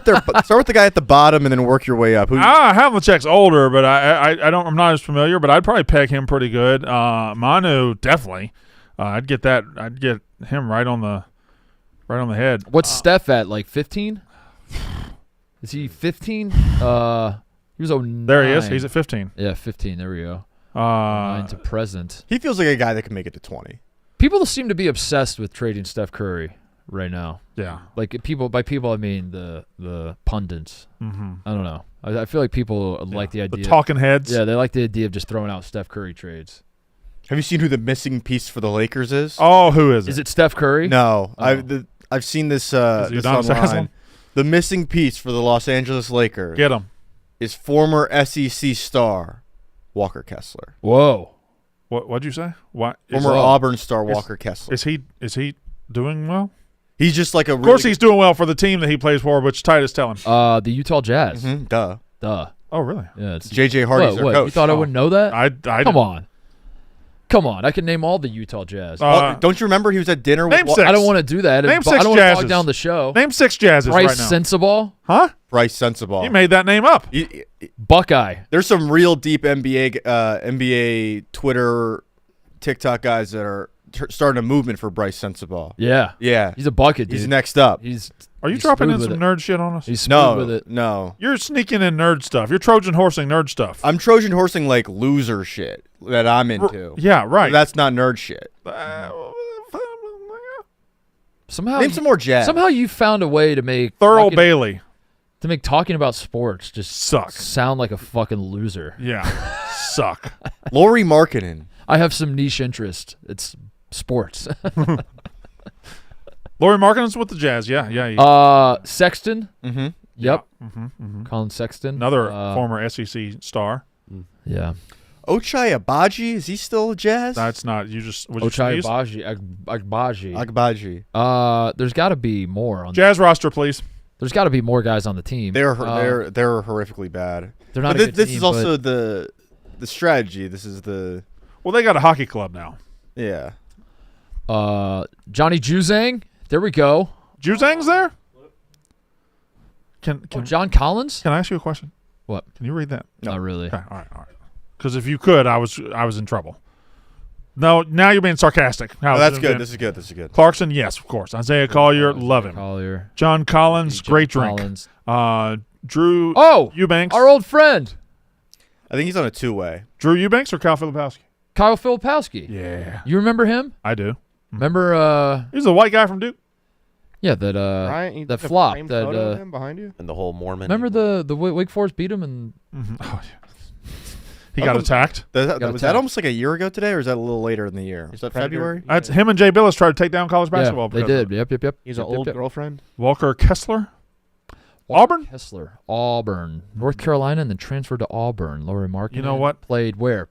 with the guy at the bottom and then work your way up. Havlicek's older, but I'm not as familiar, but I'd probably peg him pretty good. Manu definitely. I'd get him right on the head. What's Steph at? Like 15? Is he 15? He was 09. There he is. He's at 15. Yeah, 15. There we go. 9 to present. He feels like a guy that can make it to 20. People seem to be obsessed with trading Steph Curry right now. Yeah. Like by people I mean the pundits. Mm-hmm. I don't know. I feel like people like the idea. The talking heads. Yeah, they like the idea of just throwing out Steph Curry trades. Have you seen who the missing piece for the Lakers is? Oh, who is it? Is it Steph Curry? No, Oh. I've seen this. Is it This Udonis online. Haslem? The missing piece for the Los Angeles Lakers Get him. is former SEC star Walker Kessler. Whoa. What'd you say? What? Former Auburn star Walker Kessler. Is he doing well? He's just like a. Of course, he's doing well for the team that he plays for, which Titus tell him. The Utah Jazz. Duh. Oh, really? Yeah, it's JJ Hardy's their what? coach. You thought I wouldn't know that? I Come on. I can name all the Utah Jazz. Don't you remember he was at dinner name with six. I don't want to do that. Name I six don't want to Jazzes. bog down the show. Name 6 Jazzes Bryce right now. Sensabaugh. Huh? Bryce Sensabaugh. You made that name up. Buckeye. There's some real deep NBA Twitter, TikTok guys that are starting a movement for Bryce Sensabaugh. Yeah. Yeah. He's a bucket, dude. He's next up. Are you he's dropping in smooth some with nerd shit on us? He's smooth with it. No. You're sneaking in nerd stuff. You're Trojan horsing nerd stuff. I'm Trojan horsing like loser shit that I'm into. Yeah, right. That's not nerd shit. Somehow Name some more jazz. Somehow you found a way to make Thurl Bailey talking about sports just suck. sound like a fucking loser. Yeah. suck. Lauri Markkanen. I have some niche interest. It's sports. Lauri Markkanen's with the Jazz. Yeah. Sexton. Mm-hmm. Yep. Mm-hmm. Colin Sexton. Another former SEC star. Yeah. Ochai Agbaji, is he still Jazz? That's not. You just. Ochai Agbaji. Agbaji. There's got to be more on Jazz roster, please. There's got to be more guys on the team. They're horrifically bad. They're not. But this is also the strategy. This is the. Well, they got a hockey club now. Yeah. Johnny Juzang. There we go. Juzang's there. Can John Collins? Can I ask you a question? What? Can you read that? Not really. Okay, all right. Because if you could, I was in trouble. No, now you're being sarcastic. Oh, that's good. This is good. Clarkson, yes, of course. Isaiah Collier, love him. Collier. John Collins, great drink. Collins. Drew Eubanks. Our old friend. I think he's on a two-way. Drew Eubanks or Kyle Filipowski? Kyle Filipowski. Yeah. You remember him? I do. Remember he's a white guy from Duke. Yeah, that flop that him behind you. And the whole Mormon. Remember the Wake Forest beat him and Oh, yeah. He got attacked. Was that almost like a year ago today, or is that a little later in the year? Is that February? That's him and Jay Billis tried to take down college basketball. Yeah, they did. Yep. He's an old girlfriend. Walker Kessler. Auburn? Auburn. North Carolina, and then transferred to Auburn. Lauri Markkanen. You know what? Played where?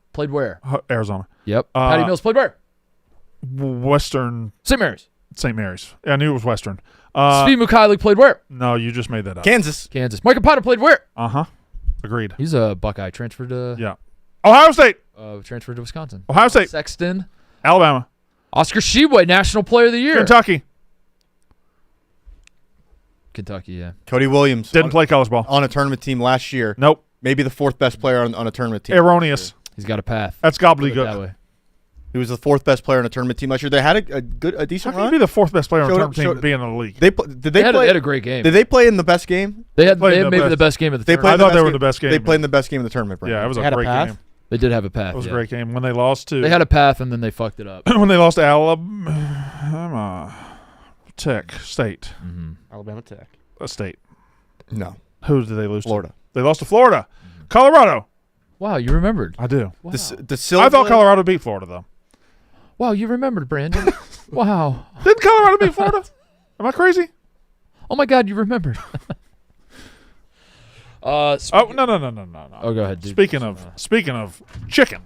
Arizona. Yep. Patty Mills played where? Western. St. Mary's. St. Mary's. Yeah, I knew it was Western. Steve Mikhaili played where? No, you just made that up. Kansas. Micah Potter played where? Agreed. He's a Buckeye. Transferred to Ohio State. Transferred to Wisconsin. Ohio State. Sexton. Alabama. Oscar Tshiebwe, National Player of the Year. Kentucky, yeah. Cody Williams. Didn't play college ball. On a tournament team last year. Nope. Maybe the fourth best player on a tournament team. Erroneous. He's got a path. That's gobbledygook. He was the fourth best player on a tournament team last year. They had a decent How can run. you be the fourth best player on a tournament team being in the league? They had a great game. Did they play in the best game? They had maybe the best game of the tournament. I thought they were the best game. They played in the best game of the tournament. Yeah, it was a great game. They did have a path. It was a great game. When they lost to... They had a path, and then they fucked it up. When they lost to Alabama Tech State. Mm-hmm. Alabama Tech. State. No. Who did they lose Florida. to? They lost to Florida. Mm-hmm. Colorado. Wow, you remembered. I do. Wow. I thought Colorado beat Florida, though. Wow, you remembered, Brandon. Wow. Didn't Colorado beat Florida? Am I crazy? Oh, my God, you remembered. No. Oh, go ahead, dude. Speaking of chicken,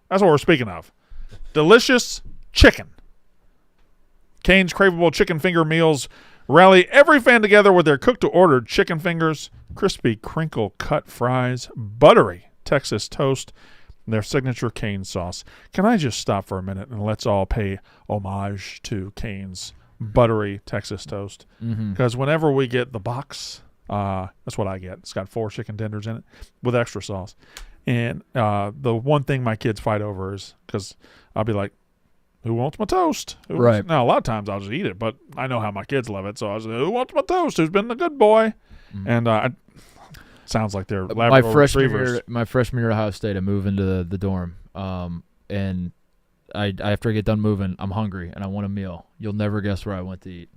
that's what we're speaking of. Delicious chicken. Cane's craveable chicken finger meals rally every fan together with their cooked-to-order chicken fingers, crispy crinkle-cut fries, buttery Texas toast, and their signature Cane sauce. Can I just stop for a minute and let's all pay homage to Cane's buttery Texas toast? Because whenever we get the box, that's what I get. It's got 4 chicken tenders in it with extra sauce. And the one thing my kids fight over is because I'll be like, who wants my toast? Right. Now, a lot of times I'll just eat it, but I know how my kids love it. So I was like, who wants my toast? Who's been the good boy? And sounds like they're Labrador retrievers. My freshman year at Ohio State, I move into the dorm. And I after I get done moving, I'm hungry and I want a meal. You'll never guess where I went to eat.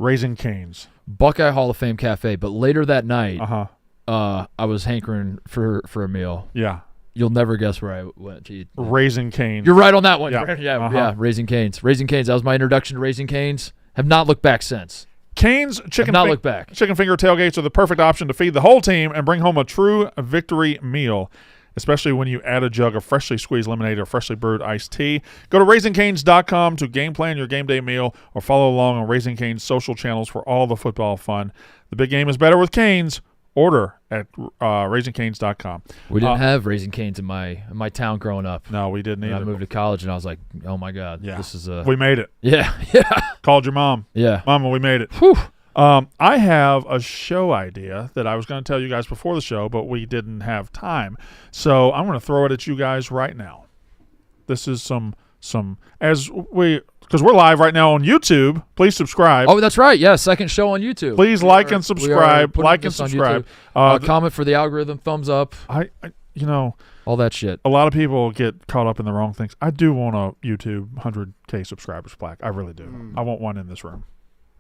Raising Cane's. Buckeye Hall of Fame Cafe. But later that night, Uh-huh. I was hankering for a meal. Yeah. You'll never guess where I went to eat. Raising Cane's. You're right on that one. Yeah. Yeah, Raising Cane's. Raising Cane's. That was my introduction to Raising Cane's. Have not looked back since. Cane's chicken look back. Chicken finger tailgates are the perfect option to feed the whole team and bring home a true victory meal, especially when you add a jug of freshly squeezed lemonade or freshly brewed iced tea. Go to RaisingCanes.com to game plan your game day meal or follow along on Raising Cane's social channels for all the football fun. The big game is better with Cane's. Order at RaisingCanes.com. We didn't have Raising Cane's in my town growing up. No, we didn't When either. I moved to college, and I was like, oh, my God. Yeah. This is we made it. Yeah. Called your mom. Yeah. Mama, we made it. Whew. I have a show idea that I was going to tell you guys before the show, but we didn't have time. So I'm going to throw it at you guys right now. This is because we're live right now on YouTube. Please subscribe. Oh, that's right. Yeah, second show on YouTube. Please like and subscribe. Like and subscribe. Comment for the algorithm, thumbs up. All that shit. A lot of people get caught up in the wrong things. I do want a YouTube 100K subscribers plaque. I really do. I want one in this room.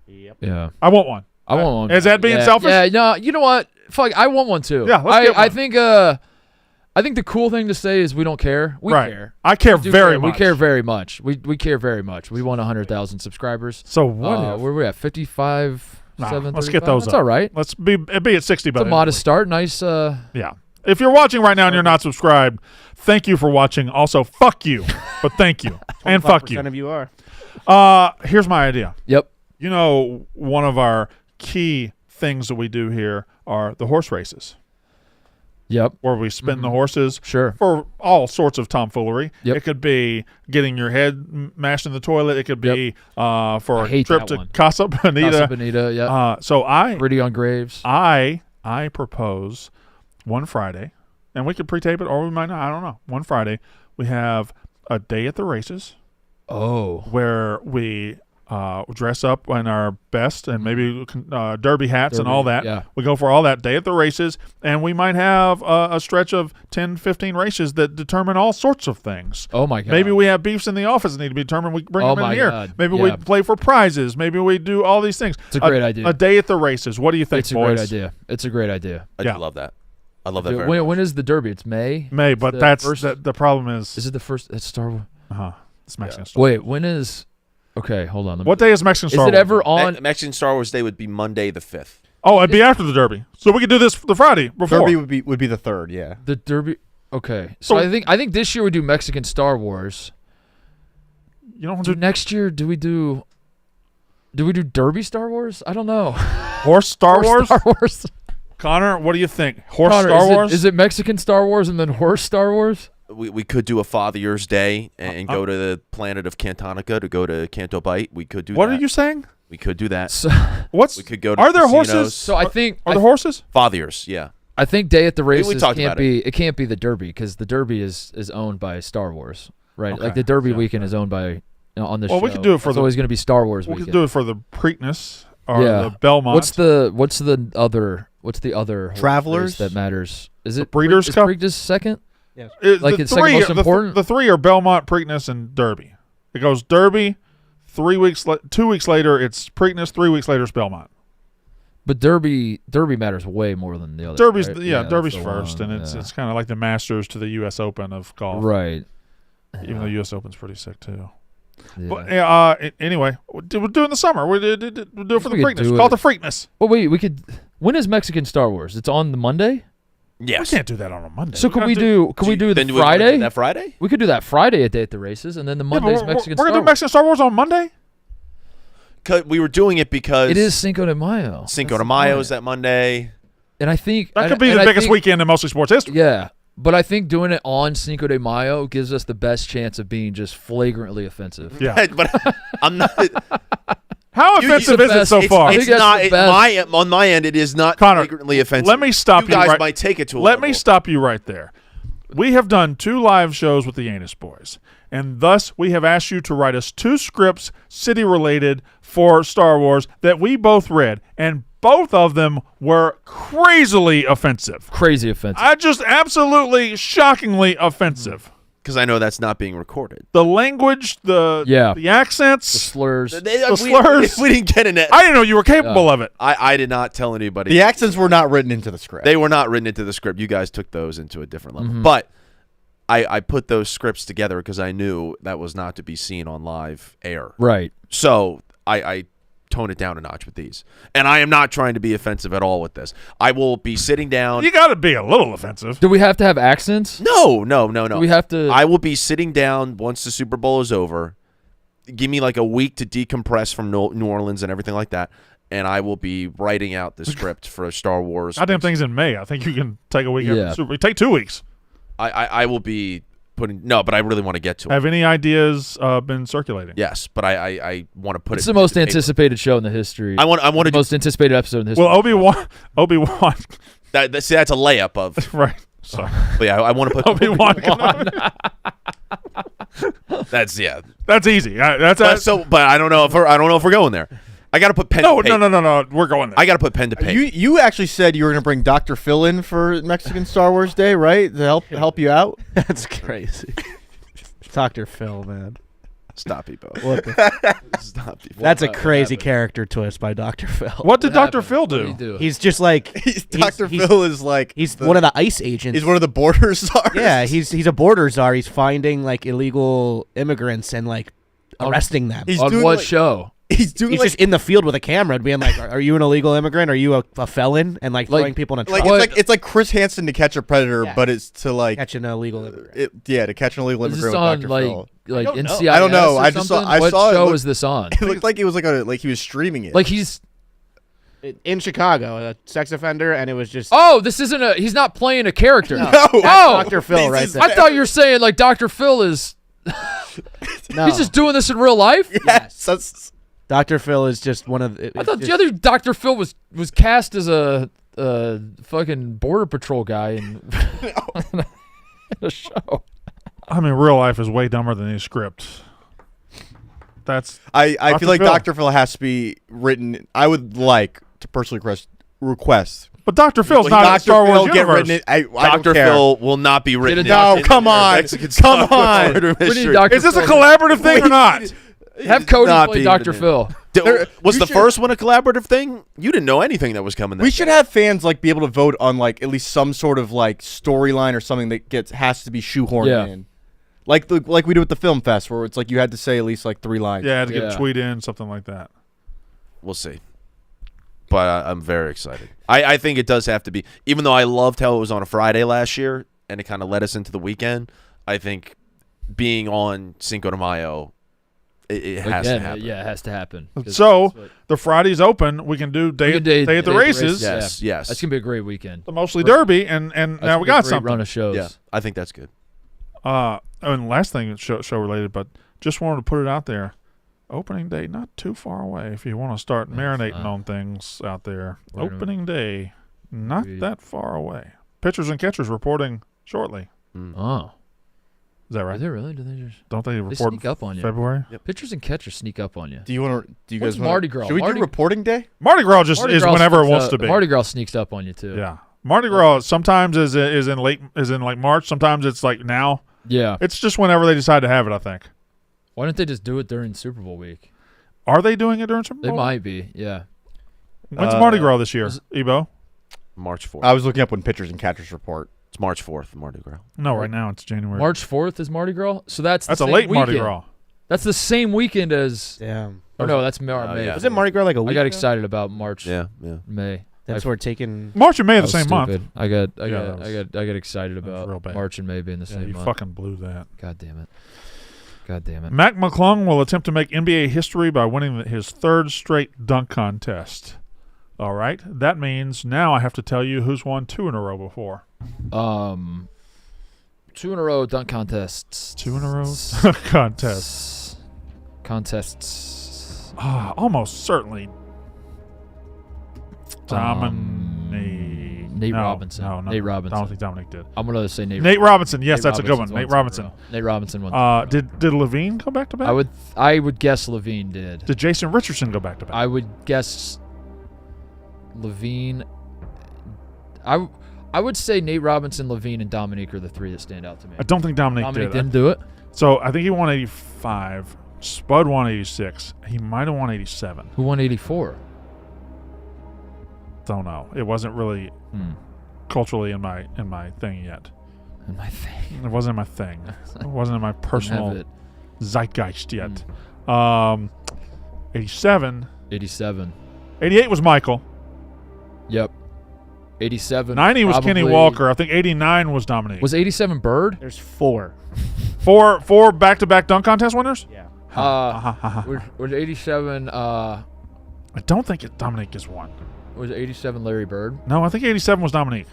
Yep. Yeah. I want one. I want one. Is that being selfish? Yeah, no, you know what? Fuck, I want one too. Yeah, let's get one. I think I think the cool thing to say is we don't care. We care. I care very much. We care very much. We care very much. We want 100,000 subscribers. So what? Where are we at? 55, 7. Let's get those That's up. all right. Let's be at 60. It's a modest start. Nice. Yeah. If you're watching right now and you're not subscribed, thank you for watching. Also, fuck you, but thank you and fuck you. Of you are. Here's my idea. Yep. You know, one of our key things that we do here are the horse races. Yep. Where we spin the horses for all sorts of tomfoolery. Yep. It could be getting your head mashed in the toilet. It could be for a trip to Casa Bonita. Casa Bonita, yeah. So Gritty on Graves. I propose one Friday, and we could pre-tape it or we might not. I don't know. One Friday, we have a day at the races. Oh. Where we dress up in our best and maybe derby hats and all that. Yeah. We go for all that day at the races, and we might have a stretch of 10, 15 races that determine all sorts of things. Oh, my God. Maybe we have beefs in the office that need to be determined. We bring them in here. God. Maybe we play for prizes. Maybe we do all these things. It's a great idea. A day at the races. What do you think, boys? It's a great idea. I do love that. I love that very much. When is the Derby? It's May? May, but the problem is... Is it the first? It's Star Wars. It's Mexican Star Wars. Wait, when is... Okay, hold on. What day is Mexican Star Wars? Is it ever on? Mexican Star Wars Day would be Monday the 5th. Oh, it'd be after the Derby. So we could do this the Friday before. Derby would be the 3rd, yeah. The Derby. Okay. So I think this year we do Mexican Star Wars. You don't want to do next year. Do we do Derby Star Wars? I don't know. Horse Star Wars? Star Wars. Connor, what do you think? Horse Connor, Star Wars? Is it Mexican Star Wars and then horse Star Wars? We could do a Father Year's Day and go to the planet of Cantonica to go to Canto Bite. We could do that. What are you saying? We could do that. So, we could go to Are there casinos. horses? So I think Are there horses? Father Year's, yeah. I think Day at the Races it can't be the Derby because the Derby is owned by Star Wars, right? Okay. Like the Derby weekend is owned by on the show. Well, we could do it for it's always going to be Star Wars weekend. We could do it for the Preakness or the Belmont. What's the other Travelers race that matters? Is it Breeders' Cup? Preakness second? Yes. It's second most important. The three are Belmont, Preakness, and Derby. It goes Derby. 2 weeks later, it's Preakness. 3 weeks later, it's Belmont. But Derby matters way more than the other. Derby's right? Derby's first, and it's kind of like the Masters to the U.S. Open of golf. Right. Even though U.S. Open's pretty sick too. Yeah. But anyway, we'll do it in the summer. We'll do it for the Preakness. Call it the Freakness. Well, wait, we could. When is Mexican Star Wars? It's on the Monday. Yes. We can't do that on a Monday. So can we do the Friday? That Friday? We could do that Friday at Day at the Races, and then the Monday's Mexican Star Wars. We're gonna do Mexican Star Wars on Monday. We were doing it because it is Cinco de Mayo. Cinco de Mayo is that Monday, and I think that could be the biggest weekend in mostly sports history. Yeah, but I think doing it on Cinco de Mayo gives us the best chance of being just flagrantly offensive. Yeah, but I'm not. How offensive is it so far? It's not. On my end, it is not flagrantly offensive. Let me stop you. You guys might take it to a Let level. me stop you right there. We have done 2 live shows with the Anus Boys, and thus we have asked you to write us 2 scripts, city-related, for Star Wars that we both read, and both of them were crazily offensive. Crazy offensive. Just absolutely, shockingly offensive. Because I know that's not being recorded. The language, the accents, the slurs. The slurs. We didn't get in it. I didn't know you were capable of it. I did not tell anybody. The accents were not written into the script. They were not written into the script. You guys took those into a different level. Mm-hmm. But I put those scripts together because I knew that was not to be seen on live air. Right. So I tone it down a notch with these. And I am not trying to be offensive at all with this. I will be sitting down. You got to be a little offensive. Do we have to have accents? No. Do we have to. I will be sitting down once the Super Bowl is over. Give me like a week to decompress from New Orleans and everything like that. And I will be writing out the script for Star Wars. Goddamn thing's in May. I think you can take a week after the Super Bowl. Take 2 weeks. I will be putting but I really want to get to it. Have any ideas been circulating? Yes, but I want to put it's the most anticipated show in the history. I want to most anticipated episode in the history. Well, Obi-Wan. That's a layup of right. Sorry. But yeah, I want to put Obi-Wan. That's easy. But I don't know if we're going there. I got to put pen to paper. No. We're going there. I got to put pen to paper. You actually said you were going to bring Dr. Phil in for Mexican Star Wars Day, right? To help you out? That's crazy. Dr. Phil, man. Stop, Ebo. Stop, Ebo. That's a crazy character twist by Dr. Phil. What did Dr. happened? Phil What did do? he do? He's just like Dr. Phil is like he's one of the ICE agents. He's one of the border czars. Yeah, he's a border czar. He's finding like illegal immigrants and like arresting them. He's On doing, what like- show? He's doing He's like just in the field with a camera, being like, "Are you an illegal immigrant? Are you a felon?" And like throwing people in a truck, it's like Chris Hansen to catch a predator, Yeah. but it's to like catching an illegal immigrant. to catch an illegal Is immigrant this with on Dr. like Phil. like don't know. NCIS? I don't know. or I just saw- something? I what saw it show look- is this on? It looked like it was like he was streaming it. Like he's In Chicago, a sex offender, and it was just this isn't a. He's not playing a character. no, Dr. Phil This right is- there. I thought you were saying like Dr. Phil is. No. He's just doing this in real life. yes, that's Dr. Phil is just one of. I thought the other Dr. Phil was cast as a fucking border patrol guy in a show. I mean, real life is way dumber than any script. That's I Dr. feel like Phil. Dr. Phil has to be written. I would like to personally request. but Dr. Phil's not in Dr. Star Wars Phil get universe. written. I don't Dr. care. Phil will not be written. Get a No, in come the on. Mexican Come Star on. Murder We need Mystery. Dr. Is this a Phil. collaborative thing or not? Have Cody not play be Dr. even in. Phil. Was you the should- first one a collaborative thing? You didn't know anything that was coming. We should have fans like be able to vote on like at least some sort of like storyline or something that has to be shoehorned Yeah. in, like we do with the film fest, where it's like you had to say at least like 3 lines. Yeah, I had to get Yeah. a tweet in, something like that. We'll see. But I'm very excited. I think it does have to be. Even though I loved how it was on a Friday last year and it kind of led us into the weekend, I think being on Cinco de Mayo, it has to happen. Yeah, it has to happen. 'Cause So that's what- the Friday's open. We can do day at the races, yeah. Yes, yes. That's gonna be a great weekend. the Mostly Derby, and That's now gonna we be a got great something. run of shows. Yeah, I think that's good. And last thing, show related, but just wanted to put it out there. Opening day, not too far away. If you want to start marinating on things out there, Wait a opening day, not Reid. that far away. Pitchers and catchers reporting shortly. Oh, Is that are right? they really? Do they just Don't they they report sneak up on you? February? Pitchers and catchers sneak up on you. Do you want to? Do you What's guys want Mardi Gras? Should we Mardi- do reporting day? Mardi Gras just Mardi is Gras whenever it sneaks wants up- to be. Mardi Gras sneaks up on you too. Yeah, Mardi Gras sometimes is in like March. Sometimes it's like now. Yeah. It's just whenever they decide to have it. I think. Why don't they just do it during Super Bowl week? Are they doing it during Super They Bowl? might be. Yeah. When's Mardi Gras this year, is- Ebo? March 4th. I was looking up when pitchers and catchers report. It's March 4th, Mardi Gras. No, right now it's January. March 4th is Mardi Gras, so that's That's the a same late Mardi weekend. Gras. That's the same weekend as. Damn. Oh no, that's May. yeah. Was it Mardi Gras like a week I got ago? excited about March. Yeah, yeah. May. That's where taking. March and May I are the was same month. stupid. I got that was excited real about bad. March and May being the Yeah, same you month. fucking blew that. God damn it. God damn it. Mac McClung will attempt to make NBA history by winning his 3rd straight dunk contest. All right. That means now I have to tell you who's won 2 in a row before. 2 in a row dunk contests. 2 in a row contest. Contests. Almost certainly. Dominic. Nate No, Robinson. No, Nate I Robinson. don't think Dominic did. I'm gonna say Nate. Nate Robinson. Yes, Nate that's a good one. Robinson's Nate won 2 in a Robinson. row. Nate Robinson won. Did Levine go back to back? I would guess Levine did. Did Jason Richardson go back to back? I would guess Levine. I would say Nate Robinson, Levine, and Dominique are the 3 that stand out to me. I don't think Dominic Dominique did. didn't do it. So I think he won 85. Spud won 86. He might have won 87. Who won 84? Don't know. It wasn't really culturally in my thing yet. In my thing. It wasn't in my thing. It wasn't in my personal Didn't have zeitgeist yet. it. 87. 87. 88 was Michael. Yep. 87. 90 was Kenny probably- Walker. I think 89 was Dominique. Was 87 Bird? There's 4. Four back-to-back dunk contest winners? Yeah. Was 87 I don't think Dominique is one. was 87 Larry Bird? No, I think 87 was Dominique.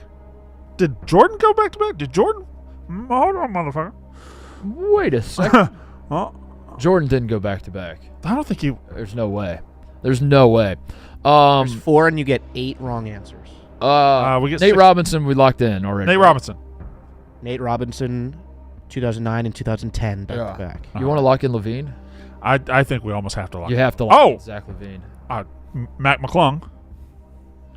Did Jordan go back-to-back? Did Jordan? Hold on, motherfucker. Wait a second. Oh, Jordan didn't go back to back. I don't think he... There's no way. There's no way. There's 4, and you get 8 wrong answers. we get Nate 6. Robinson we locked in already. Nate Robinson. Nate Robinson, 2009 and 2010 back to back. You want to lock in Levine? I think we almost have to lock You him. have to lock Oh! in Zach Levine. Mac McClung.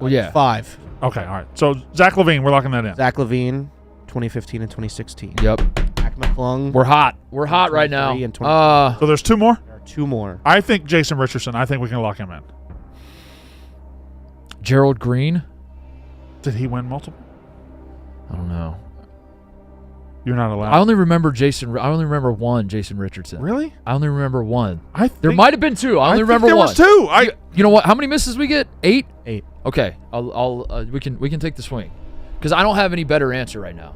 Well, yeah. 5. Okay, all right. So Zach Levine, we're locking that in. Zach Levine, 2015 and 2016. Yep. Back McClung. We're hot. We're hot right now. 23 and 24. So there's two more? There are two more. I think Jason Richardson. I think we can lock him in. Gerald Green. Did he win multiple? I don't know. You're not allowed. I only remember one Jason Richardson. Really? I only remember one. There think might have been two. I only remember there one. was two. You know what? How many misses we get? 8? 8. Okay. We can take the swing. Because I don't have any better answer right now.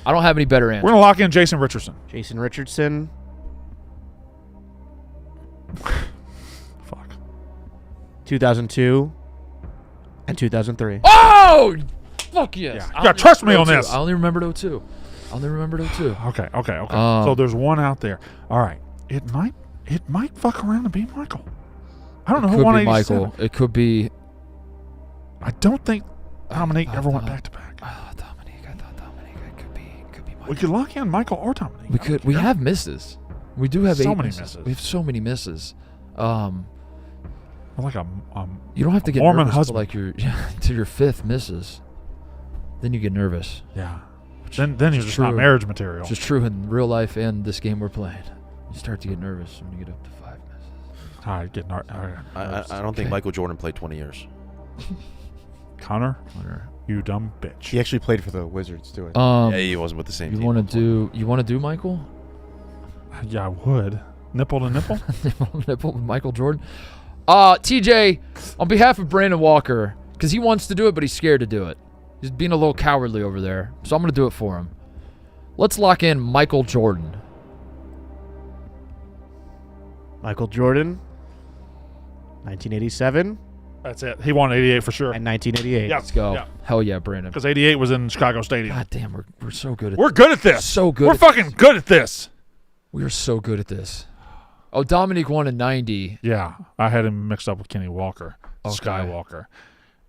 I don't have any better answer. We're gonna lock in Jason Richardson. Jason Richardson. Fuck. 2002 and 2003. Oh! Fuck yes. Yeah. You gotta trust me on 02. this. I only remembered 02. Okay. So there's one out there. All right. It might fuck around and be Michael. I don't know who won 87. Michael. It could be. I don't think Dominique ever went back to back. Dominique. I thought Dominique. It could be Michael. We could lock in Michael or Dominique. We could. We have misses. We do have So 8 many misses. misses. We have so many misses. We're like a You don't have to get Mormon nervous husband. to your 5th misses. Then you get nervous. yeah. Then you're just not true. marriage material. Which is true in real life and this game we're playing. You start to get nervous when you get up to 5 misses. All right, getting all right. I don't think Okay. Michael Jordan played 20 years. Connor, you dumb bitch. He actually played for the Wizards too. Yeah, he wasn't with the same You team. want to do Michael? Yeah, I would. Nipple to nipple. Nipple with Michael Jordan. TJ, on behalf of Brandon Walker, because he wants to do it, but he's scared to do it. He's being a little cowardly over there, so I'm going to do it for him. Let's lock in Michael Jordan. Michael Jordan. 1987 That's it. He won 88 for sure. and 1988. Yeah, Let's go. Yeah. Hell yeah, Brandon. Because 88 was in Chicago Stadium. God damn, we're so good at We're good at this. So good We're at fucking good at this. We are so good at this. Oh, Dominique won in 90. Yeah, I had him mixed up with Kenny Walker, Okay. Skywalker.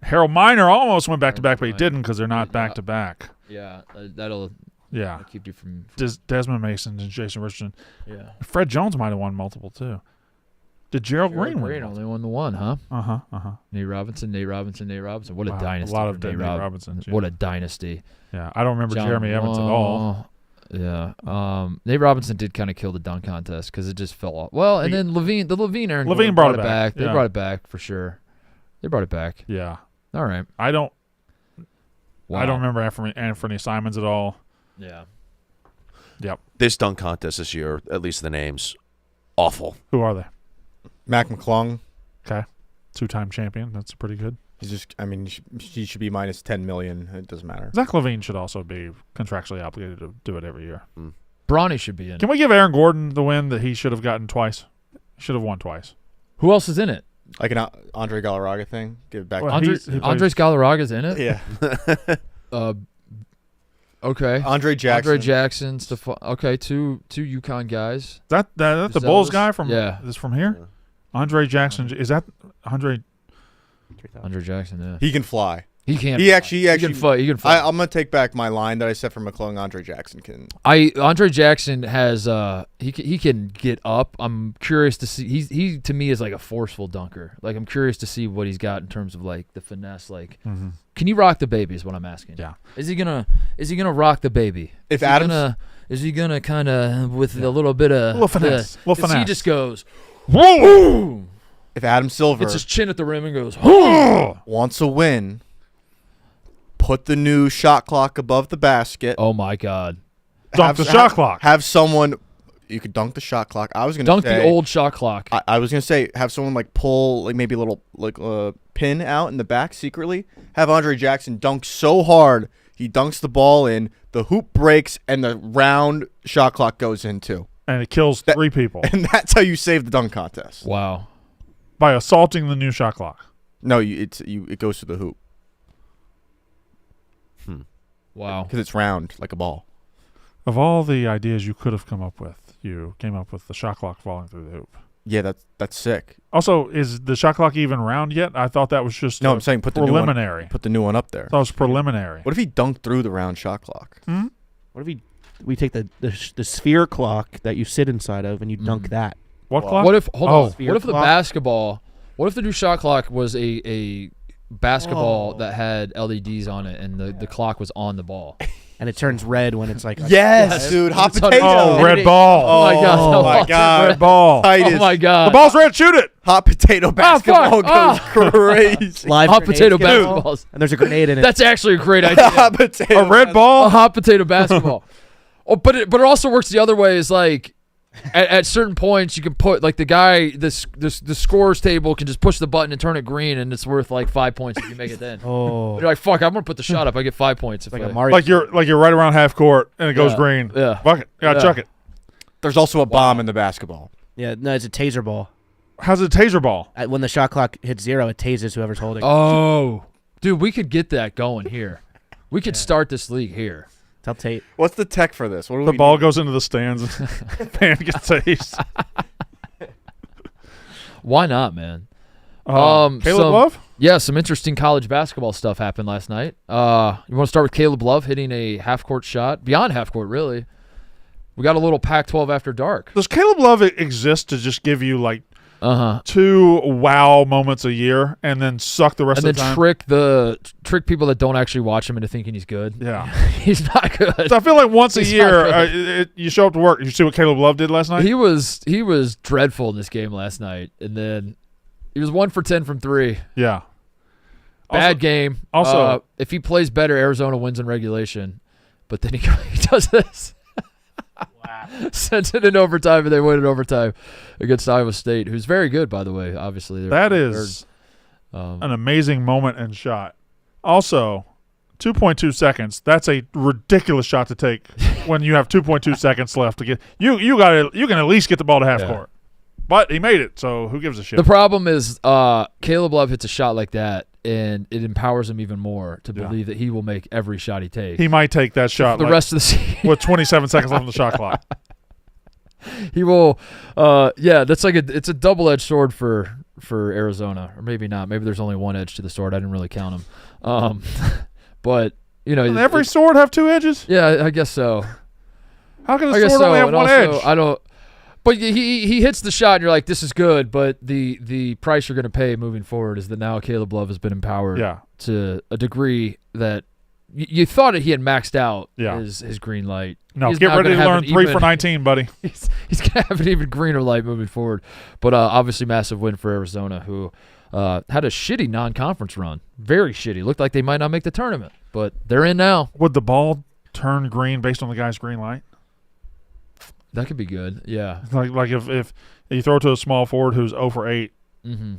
Harold Miner almost went back to back, but he didn't because they're not back to back. Yeah, that'll Yeah, keep you from. Desmond Mason and Jason Richardson. Yeah. Fred Jones might have won multiple too. Did Gerald Green win? only won the one, huh? Uh-huh. Nate Robinson. What a Wow, dynasty. a lot for of Nate Nate Robinsons. Yeah. What a dynasty. Yeah, I don't remember John Jeremy Evans at all. Yeah. Nate Robinson did kind of kill the dunk contest because it just fell off. Well, and then Levine Aaron Levine Gordon brought it back. They Yeah. brought it back for sure. They brought it back. Yeah, All right. I don't Wow. remember Anthony Simons at all. Yeah. Yep. This dunk contest this year, at least the names, awful. Who are they? Mac McClung. Okay, 2-time champion. That's pretty good. He's just. I mean, he should be minus 10 million. It doesn't matter. Zach LaVine should also be contractually obligated to do it every year. Bronny should be in. Can we give Aaron Gordon the win that he should have gotten twice? Should have won twice. Who else is in it? Like an Andre Galarraga thing. Give it back. Well, Andre, he plays- Andres Galarraga's in it? Yeah. Okay. Andre Jackson. Andre Jackson. Okay, two UConn guys. That's the Is that Bulls was- guy from yeah. is from here? Andre Jackson. Is that Andre? Andre Jackson, yeah. He can fly. He can't. He actually. He can fight. He can fight. I'm gonna take back my line that I said for McClung. Andre Jackson can. Andre Jackson has he can get up. I'm curious to see. He to me is like a forceful dunker. Like I'm curious to see what he's got in terms of like the finesse. Like, can you rock the baby? Is what I'm asking. Yeah. Is he gonna rock the baby? If is he gonna kind of with a little bit of Little finesse. Little 'cause he finesse. just goes. Whoa! If Adam Silver Gets his chin at the rim and goes. wants a win, put the new shot clock above the basket. Oh my God! Dunk the shot clock. Have someone. You could dunk the shot clock. I was gonna Dunk say, the old shot clock. I was gonna say have someone like pull like maybe a little like pin out in the back secretly. Have Andre Jackson dunk so hard he dunks the ball in, the hoop breaks, and the round shot clock goes in too. And it kills 3 people And that's how you save the dunk contest. Wow. by assaulting the new shot clock. No, it goes to the hoop Wow. because it's round like a ball. Of all the ideas you could have come up with, you came up with the shot clock falling through the hoop. Yeah, that's sick. Also, is the shot clock even round yet? I thought that was just No, I'm saying put the new one. preliminary. Put the new one up there. I thought it was preliminary. What if he dunked through the round shot clock? What if we take the sphere clock that you sit inside of and you dunk that? What Well, clock? What if hold on? Sphere What if the clock? basketball? What if the new shot clock was a basketball that had LEDs on it and the clock was on the ball? and it turns red when it's like Yes, dude. Hot It's on- potato. Oh, red ball. Oh, my God. Oh, my God. Red ball. Titus. Oh, my God. The ball's red. Shoot it. Hot potato basketball fuck. goes crazy. live Hot grenades potato get thrown, basketballs. and there's a grenade in it. That's actually a great idea. Hot potato. A red A ball. hot potato basketball. Oh, but it also works the other way. Is like at certain points you can put like the guy the scores table can just push the button and turn it green, and it's worth like 5 points if you make it then. oh, You're like, fuck, I'm gonna put the shot up. I get 5 points. If like I, a Mario. Like you're right around half court and it goes Yeah. green. Yeah. Fuck it. Yeah, Yeah. chuck it. There's also a bomb in the basketball. Yeah, no, it's a taser ball. How's it a taser ball? When the shot clock hits 0, it tasers whoever's holding. Oh, dude, we could get that going here. We could start this league here. Tell Tate. What's the tech for this? What do The we ball need? goes into the stands and fan gets tased. Why not, man? Caleb some- Love? Yeah, some interesting college basketball stuff happened last night. You want to start with Caleb Love hitting a half-court shot, beyond half-court, really. We got a little Pac-12 after dark. Does Caleb Love exist to just give you like Uh-huh. 2 wow moments a year and then suck the rest And of then the time? trick people that don't actually watch him into thinking he's good. Yeah. He's not good. So I feel like once a He's year not good. you show up to work. You see what Caleb Love did last night? He was dreadful in this game last night, and then he was 1 for 10 from 3. Yeah. Bad game. also- if he plays better, Arizona wins in regulation. But then he does this. Sends it in overtime, and they win in overtime against Iowa State, who's very good, by the way. Obviously, That is an an amazing moment and shot. Also, 2.2 seconds. That's a ridiculous shot to take when you have 2.2 seconds left to get. You can at least get the ball to half court. But he made it, so who gives a shit? The problem is Caleb Love hits a shot like that, and it empowers him even more to believe that he will make every shot he takes. He might take that shot the rest of the season. with 27 seconds left on the shot clock. He will. That's like it's a double-edged sword for Arizona, or maybe not. Maybe there's only one edge to the sword. I didn't really count them. But Doesn't every sword have 2 edges? yeah, I guess so. How can I a guess sword so. only have And one also, edge? I don't. But he hits the shot, and you're like, this is good. But the price you're going to pay moving forward is that now Caleb Love has been empowered Yeah. to a degree that you thought that he had maxed out Yeah. his green light. No, He's get now ready gonna to have learn an 3 even- for 19, buddy. He's going to have an even greener light moving forward. But obviously massive win for Arizona, who had a shitty non-conference run. Very shitty. Looked like they might not make the tournament, but they're in now. Would the ball turn green based on the guy's green light? That could be good. Yeah. Like if you throw it to a small forward who's 0 for 8, Mm-hmm.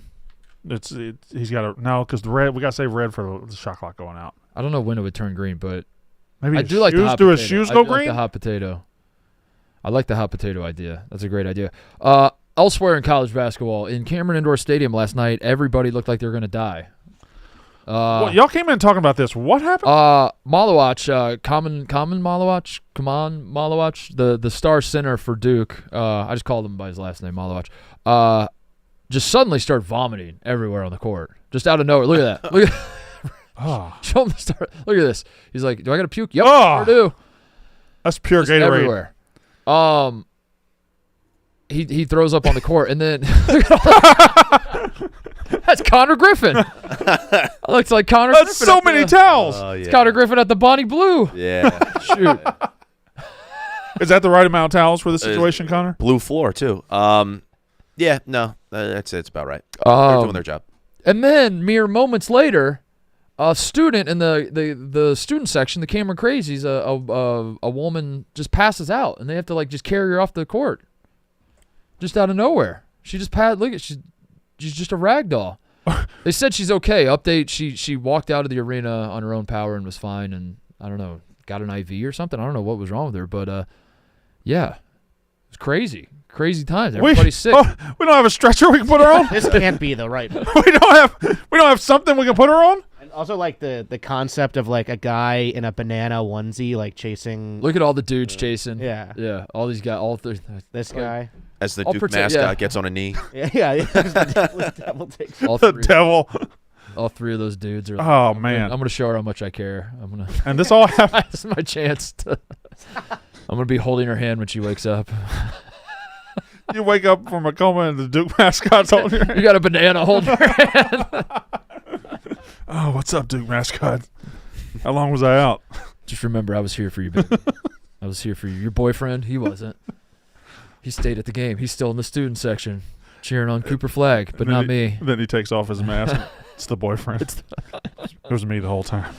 he's got to now because the red we got to save red for the shot clock going out. I don't know when it would turn green, but Maybe I his do like the shoes. hot Do potato. his shoes I go do like green? the hot potato. I like the hot potato idea. That's a great idea. Elsewhere in college basketball, in Cameron Indoor Stadium last night, everybody looked like they were going to die. Well, y'all came in talking about this. What happened? Malawach, Common Malawach, the star center for Duke. I just called him by his last name, Malawach. Just suddenly started vomiting everywhere on the court, just out of nowhere. Look at that. Look at Oh, show him the start. Look at this. He's like, "Do I got to puke?" Yep, Oh. I do. that's pure Just Gatorade. everywhere. He throws up on the court, and then that's Connor Griffin. That looks like Connor. That's Griffin so at many the- towels. Oh, It's yeah. Connor Griffin at the Bonnie Blue. Yeah. Shoot. Is that the right amount of towels for this situation, Connor? Blue floor, too. Yeah, no. That's it's about right. They're doing their job. And then mere moments later, a student in the student section, the Cameron Crazies, a woman just passes out, and they have to like just carry her off the court, just out of nowhere. She just she's just a rag doll. They said she's okay. Update: she walked out of the arena on her own power and was fine, and I don't know, got an IV or something. I don't know what was wrong with her, but yeah, it's crazy times. Everybody's sick. Oh, we don't have a stretcher we can put her on. This can't be the right. we don't have something we can put her on. And also, like the concept of like a guy in a banana onesie, like chasing Look at all the dudes chasing. Yeah. All these guys, all three. this guy. As the I'll Duke pretend- mascot yeah. gets on a knee. Yeah. The devil takes. All The three, devil. all three of those dudes are. Like, Oh I'm man. gonna show her how much I care. I'm gonna. And this all happened. This is my chance to. I'm gonna be holding her hand when she wakes up. You wake up from a coma and the Duke mascot's on your hand. You got a banana holding her hand. Oh, what's up, Duke mascot? How long was I out? Just remember, I was here for you, baby. I was here for you. Your boyfriend, he wasn't. He stayed at the game. He's still in the student section, cheering on Cooper Flag, but not me. Then he takes off his mask. It's the boyfriend. It was me the whole time.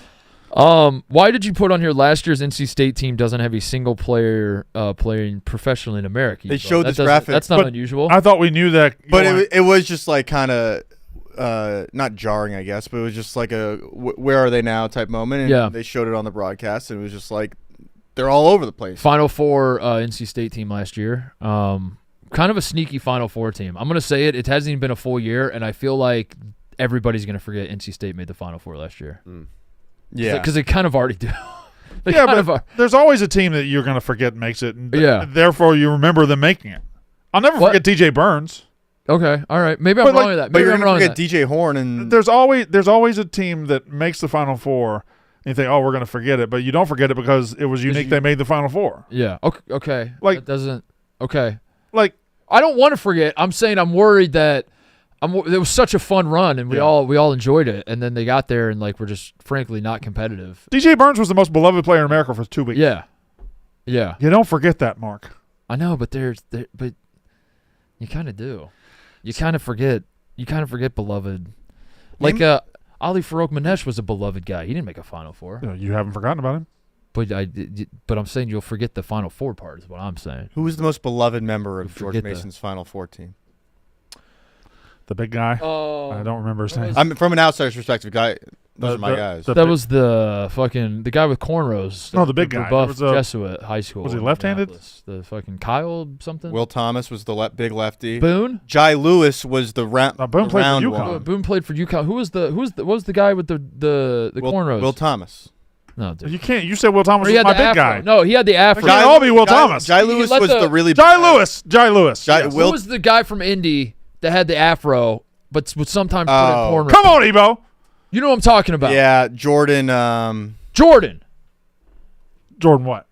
Why did you put on here last year's NC State team doesn't have a single player playing professionally in America? They showed this graphic. That's not unusual. I thought we knew that. But it was just like kind of not jarring, I guess, but it was just like a where are they now type moment. And they showed it on the broadcast, and it was just like they're all over the place. Final Four NC State team last year. Kind of a sneaky Final Four team. I'm going to say it. It hasn't even been a full year, and I feel like everybody's going to forget NC State made the Final Four last year. Yeah. Because they kind of already do. There's always a team that you're going to forget makes it. Therefore, you remember them making it. I'll never forget DJ Burns. Okay, all right. Maybe I'm wrong with that. But you're going to forget DJ Horn. And there's always a team that makes the Final Four, and you think, oh, we're going to forget it. But you don't forget it because it was unique they made the Final Four. Yeah, okay. Like, that doesn't – okay. Like, I don't want to forget. I'm saying I'm worried that it was such a fun run, and we all enjoyed it, and then they got there and like we're just frankly not competitive. DJ Burns was the most beloved player in America for 2 weeks. Yeah. You don't forget that, Mark. I know, but but you kind of do. You kind of forget. You kind of forget beloved. Like Ali Farouk Manesh was a beloved guy. He didn't make a Final Four. You haven't forgotten about him. But I'm saying you'll forget the Final Four part is what I'm saying. Who was the most beloved member of George Mason's Final Four team? The big guy. I don't remember his name. I'm from an outsider's perspective, guy. Those are my guys. That was the guy with cornrows. No, the big guy. Buff Jesuit high school. Was he left-handed? The fucking Kyle something. Will Thomas was the big lefty. Boone. Jai Lewis was the round. Boone played for UConn. Boone played for UConn. What was the guy with the cornrows? Will Thomas. No, dude. You can't. You said Will Thomas was my big guy. No, he had the afro. It can't all be Will Thomas. Jai Lewis was the really big Jai Lewis. Yes. Who was the guy from Indy that had the afro, but would sometimes put in cornrows? Come on, Ebo. You know what I'm talking about. Yeah, Jordan. Jordan what?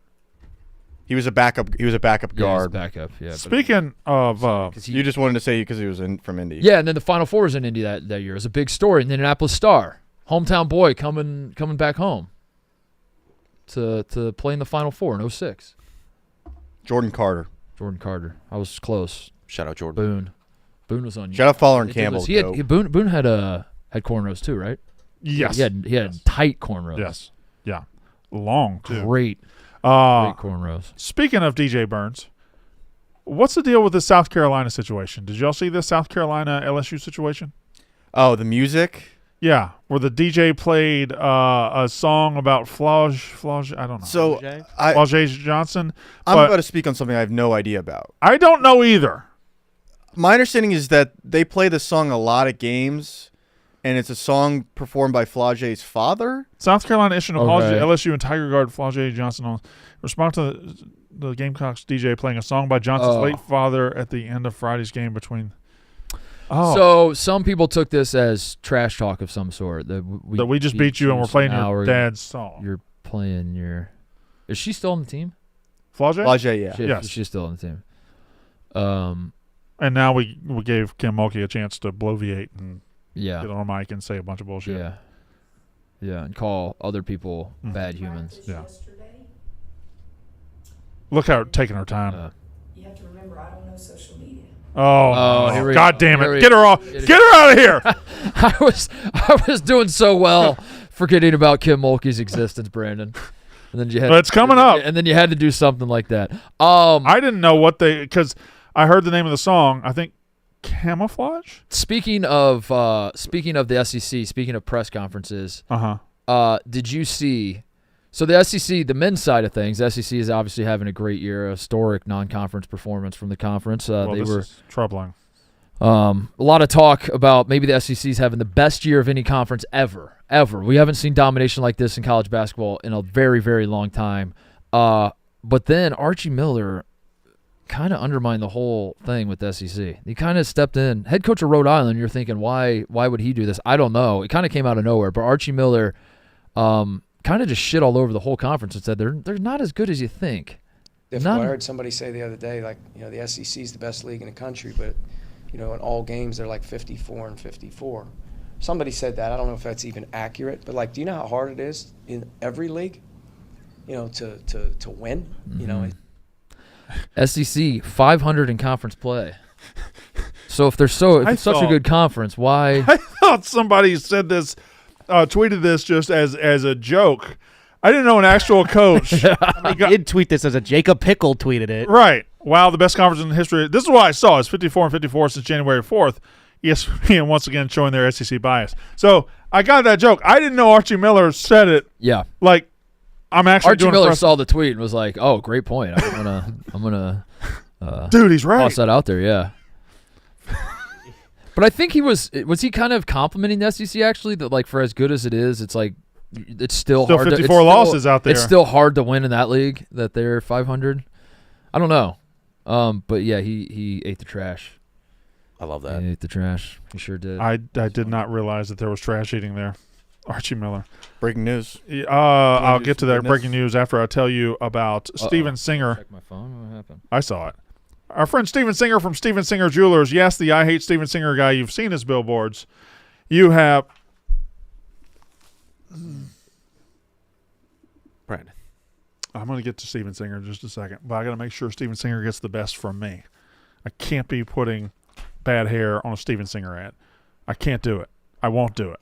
He was a backup. He was a backup guard. Backup. Yeah. Speaking of, you just wanted to say because he was from Indy. Yeah, and then the Final Four was in Indy that year. It was a big story. And the Indianapolis Star, hometown boy, coming back home to play in the Final Four in 2006. Jordan Carter. I was close. Shout out Jordan. Boone was on. Shout out Fowler and Campbell. Boone had cornrows too, right? Yes. He had tight cornrows. Yes. Yeah. Long too. Great cornrows. Speaking of DJ Burns, what's the deal with this South Carolina situation? Did y'all see this South Carolina LSU situation? Oh, the music? Yeah, where the DJ played a song about Flage, I don't know. So Flage Johnson. I'm about to speak on something I have no idea about. I don't know either. My understanding is that they play this song a lot at games, and it's a song performed by Flage's father. South Carolina issued an apology to LSU and Tiger guard Flage Johnson in response to the Gamecocks DJ playing a song by Johnson's late father at the end of Friday's game between. So some people took this as trash talk of some sort. That we just beat you and we're playing your dad's song. You're playing your. Is she still on the team? Flage? Flage, yeah. Yes. She's still on the team. And now we gave Kim Mulkey a chance to bloviate and get on a mic and say a bunch of bullshit. Yeah, and call other people bad humans. Yeah. Look how taking her time. You have to remember, I don't know social media. Oh, God damn it. Get her off. Get her out of here. I was doing so well forgetting about Kim Mulkey's existence, Brandon. And then it's coming up. And then you had to do something like that. I didn't know because I heard the name of the song. I think Camouflage. Speaking of the SEC, speaking of press conferences, did you see? So the SEC, the men's side of things, the SEC is obviously having a great year, a historic non-conference performance from the conference. This is troubling. A lot of talk about maybe the SEC is having the best year of any conference ever. We haven't seen domination like this in college basketball in a very, very long time. But then Archie Miller kind of undermined the whole thing with the SEC. He kind of stepped in. Head coach of Rhode Island, you're thinking, why would he do this? I don't know. It kind of came out of nowhere. But Archie Miller kind of just shit all over the whole conference and said they're not as good as you think. I heard somebody say the other day, like, the SEC is the best league in the country, but, in all games they're like 54-54. Somebody said that. I don't know if that's even accurate, but, do you know how hard it is in every league? to win. You know, SEC 500 in conference play. So if it's such a good conference, why? I thought somebody said this, tweeted this just as a joke. I didn't know an actual coach. I did tweet this as a Jacob Pickle tweeted it. Right. Wow, the best conference in history. This is what I saw. It's 54 and 54 since January 4th. ESPN once again showing their SEC bias. So I got that joke. I didn't know Archie Miller said it. Yeah. Like, I'm actually Archie Miller saw the tweet and was like, "Oh, great point. I'm gonna dude, he's right. Toss that out there." Yeah. But I think he was he kind of complimenting the SEC actually, that like for as good as it is, it's like it's still hard. 54 losses out there. It's still hard to win in that league that they're 500. I don't know. But yeah, he ate the trash. I love that. He ate the trash. He sure did. I did not realize that there was trash eating there. Archie Miller. Breaking news. I'll get to that breaking news after I tell you about Steven Singer. Check my phone. What happened? I saw it. Our friend Steven Singer from Steven Singer Jewelers. Yes, the I Hate Steven Singer guy. You've seen his billboards. You have. Brandon. I'm going to get to Steven Singer in just a second, but I got to make sure Steven Singer gets the best from me. I can't be putting bad hair on a Steven Singer ad. I can't do it. I won't do it.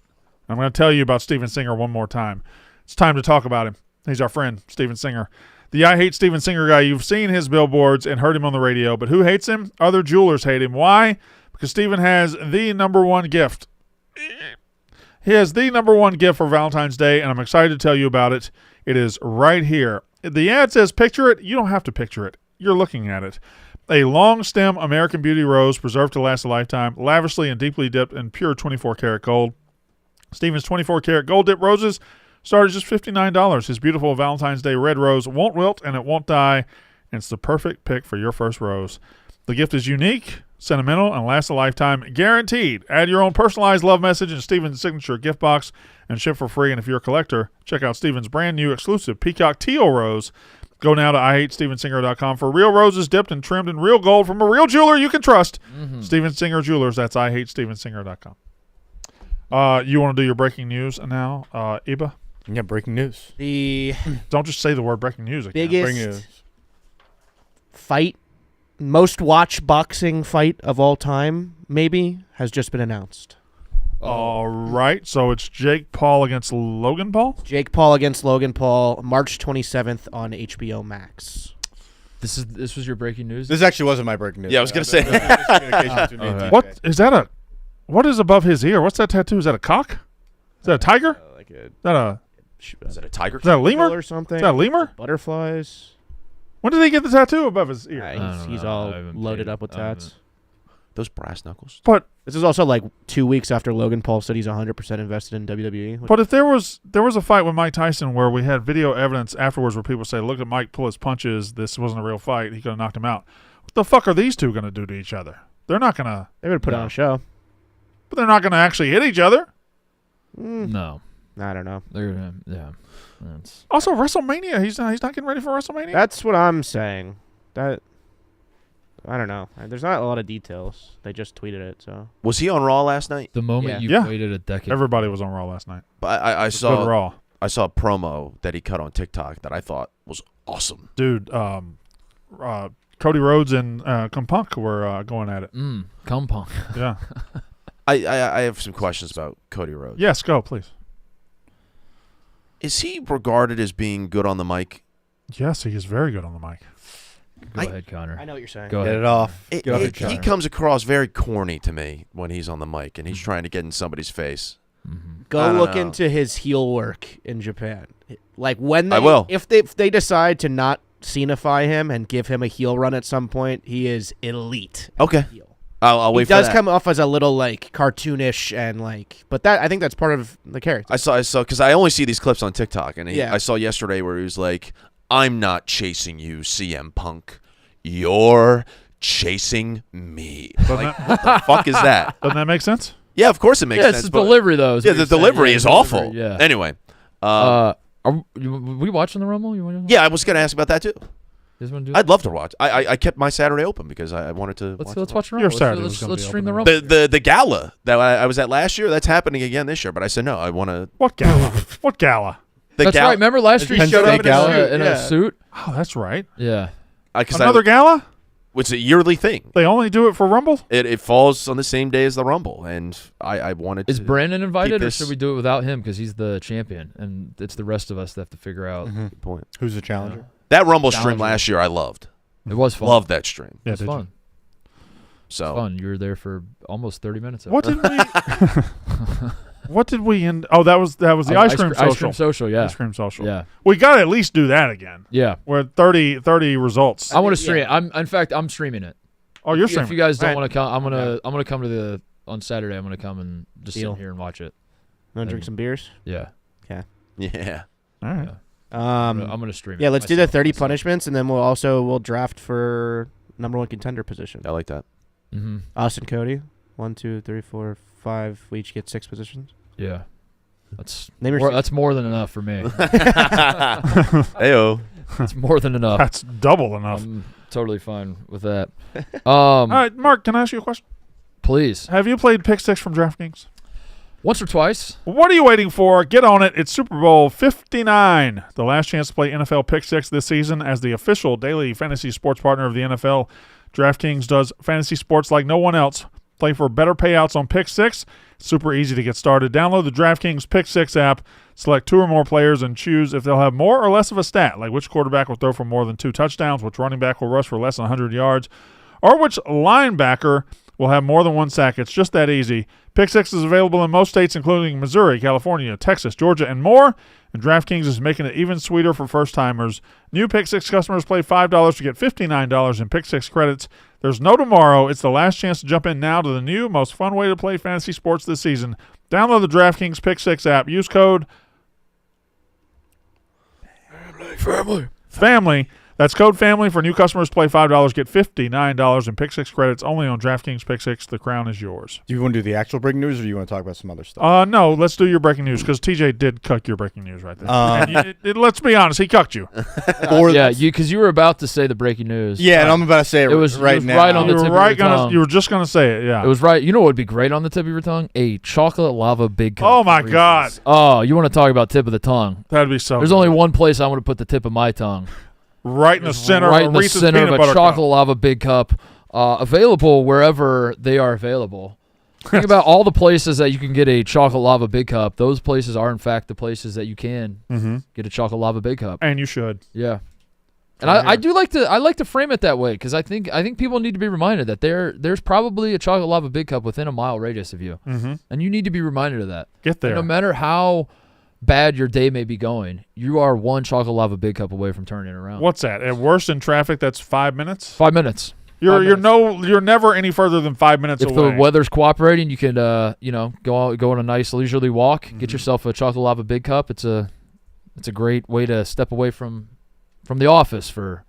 I'm going to tell you about Steven Singer one more time. It's time to talk about him. He's our friend, Steven Singer. The I Hate Steven Singer guy. You've seen his billboards and heard him on the radio, but who hates him? Other jewelers hate him. Why? Because Steven has the number one gift. He has the number one gift for Valentine's Day, and I'm excited to tell you about it. It is right here. The ad says picture it. You don't have to picture it. You're looking at it. A long stem American Beauty rose preserved to last a lifetime, lavishly and deeply dipped in pure 24-karat gold. Steven's 24-karat gold dip roses start at just $59. His beautiful Valentine's Day red rose won't wilt and it won't die, and it's the perfect pick for your first rose. The gift is unique, sentimental, and lasts a lifetime, guaranteed. Add your own personalized love message in Steven's signature gift box and ship for free. And if you're a collector, check out Steven's brand new exclusive Peacock Teal Rose. Go now to IHateStevenSinger.com for real roses dipped and trimmed in real gold from a real jeweler you can trust. Steven Singer Jewelers. That's IHateStevenSinger.com. You want to do your breaking news now, Iba? Yeah, breaking news. The Don't just say the word breaking news again. biggest fight, most watched boxing fight of all time, maybe, has just been announced. All right. So it's Jake Paul against Logan Paul? Jake Paul against Logan Paul, March 27th on HBO Max. This was your breaking news? This actually wasn't my breaking news. Yeah, I was gonna say. What is that? What is above his ear? What's that tattoo? Is that a cock? Is that a tiger? Like a Is that a Is that a tiger? is that a lemur? or something. Is that a lemur? Butterflies. When did he get the tattoo above his ear? He's all loaded up with tats. Those brass knuckles. But This is also like 2 weeks after Logan Paul said he's 100% invested in WWE. But if there was a fight with Mike Tyson where we had video evidence afterwards where people say, look at Mike pull his punches, this wasn't a real fight, he could have knocked him out. What the fuck are these two going to do to each other? They're not going to. They would put on a show. But they're not going to actually hit each other. No. I don't know. That's Also, WrestleMania, he's not getting ready for WrestleMania? That's what I'm saying. That I don't know. There's not a lot of details. They just tweeted it, so. Was he on Raw last night? the moment Yeah. you've waited a decade. Everybody was on Raw last night. But I Good saw Raw. I saw a promo that he cut on TikTok that I thought was awesome. Dude, Cody Rhodes and Punk were going at it. Come punk. Yeah. I have some questions about Cody Rhodes. Yes, go, please. Is he regarded as being good on the mic? Yes, he is very good on the mic. Go ahead, Connor. I know what you're saying. Go Get ahead. it off. He comes across very corny to me when he's on the mic and he's trying to get in somebody's face. I Go don't look know. into his heel work in Japan. Like when they, I will. If they decide to not Cenify him and give him a heel run at some point, he is elite. at Okay. heel. I'll wait He for does that. come off as a little like cartoonish and like, but that I think that's part of the character. I saw because I only see these clips on TikTok, and Yeah. I saw yesterday where he was like, "I'm not chasing you, CM Punk. You're chasing me." Like, what the fuck is that? Doesn't that make sense? Yeah, of course it makes Yeah, sense. it's the but- delivery though. Yeah, the delivery is awful. Yeah. Anyway, Are we watching the Rumble? You want to? yeah, I was gonna ask about that too. You guys want to do I'd love to watch. I kept my Saturday open because I wanted to. Let's watch the Your Rumble. Saturday was Let's, gonna let's be stream the open Rumble. the gala that I was at last year. That's happening again this year. But I said no. I want to. What gala? What gala? That's right. Remember last year he showed up in a suit? Oh, that's right. Yeah. Another gala? It's a yearly thing. They only do it for Rumble? It falls on the same day as the Rumble, and I wanted to. Is Brandon invited, or should we do it without him because he's the champion, and it's the rest of us that have to figure out. Good point. Who's the challenger? That Rumble stream last year I loved. It was fun. Loved that stream. It was fun. So it was fun. You were there for almost 30 minutes. What did we? What did we end? Oh, that was the ice cream social. Ice cream social, yeah. Ice cream social. Yeah. We got to at least do that again. Yeah. We're at 30 results. I want to stream it. In fact, I'm streaming it. Oh, you're streaming. If you guys don't want to come, I'm gonna come to on Saturday. I'm gonna come and just sit here and watch it. Want to drink some beers? Yeah. Okay. Yeah. All right. Yeah. I'm gonna stream it. Yeah, let's do the 30 punishments, and then we'll draft for number 1 contender position. I like that. Mm-hmm. Us and Cody. 1, 2, 3, 4, 5. We each get 6 positions. Yeah. That's more than enough for me. Heyo. It's more than enough. That's double enough. I'm totally fine with that. All right, Mark, can I ask you a question? Please. Have you played Pick Six from DraftKings? Once or twice. What are you waiting for? Get on it. It's Super Bowl 59. The last chance to play NFL Pick Six this season as the official daily fantasy sports partner of the NFL. DraftKings does fantasy sports like no one else. Play for better payouts on Pick Six. Super easy to get started. Download the DraftKings Pick Six app. Select 2 or more players and choose if they'll have more or less of a stat, like which quarterback will throw for more than 2 touchdowns, which running back will rush for less than 100 yards, or which linebacker will have more than 1 sack. It's just that easy. Pick Six is available in most states, including Missouri, California, Texas, Georgia, and more. And DraftKings is making it even sweeter for first-timers. New Pick Six customers play $5 to get $59 in Pick Six credits. There's no tomorrow. It's the last chance to jump in now to the new, most fun way to play fantasy sports this season. Download the DraftKings Pick Six app. Use code Family. That's code FAMILY for new customers. Play $5, get $59 in Pick Six credits only on DraftKings Pick Six. The crown is yours. Do you want to do the actual breaking news, or do you want to talk about some other stuff? No, let's do your breaking news because TJ did cuck your breaking news right there. And let's be honest, he cucked you. Because you were about to say the breaking news. Yeah, and I'm about to say it was right now. Right on the tip of your tongue. You were just going to say it, yeah. It was right. You know what would be great on the tip of your tongue? A chocolate lava big cup. Oh, my God. Oh, you want to talk about tip of the tongue. That'd be so There's good. only one place I want to put the tip of my tongue. Right in the center right of in the Reese's center of peanut a butter chocolate cup. lava big cup, available wherever they are available. Think about all the places that you can get a chocolate lava big cup. Those places are, in fact, the places that you can get a chocolate lava big cup. And you should. Yeah. And I do like to frame it that way because I think people need to be reminded that there's probably a chocolate lava big cup within a mile radius of you, and you need to be reminded of that. Get there. And no matter how bad your day may be going, you are one chocolate lava big cup away from turning it around. What's that? At worst in traffic, that's 5 minutes. 5 minutes. You're never any further than 5 minutes if away. If the weather's cooperating, you can go on a nice leisurely walk, get yourself a chocolate lava big cup. It's a great way to step away from the office for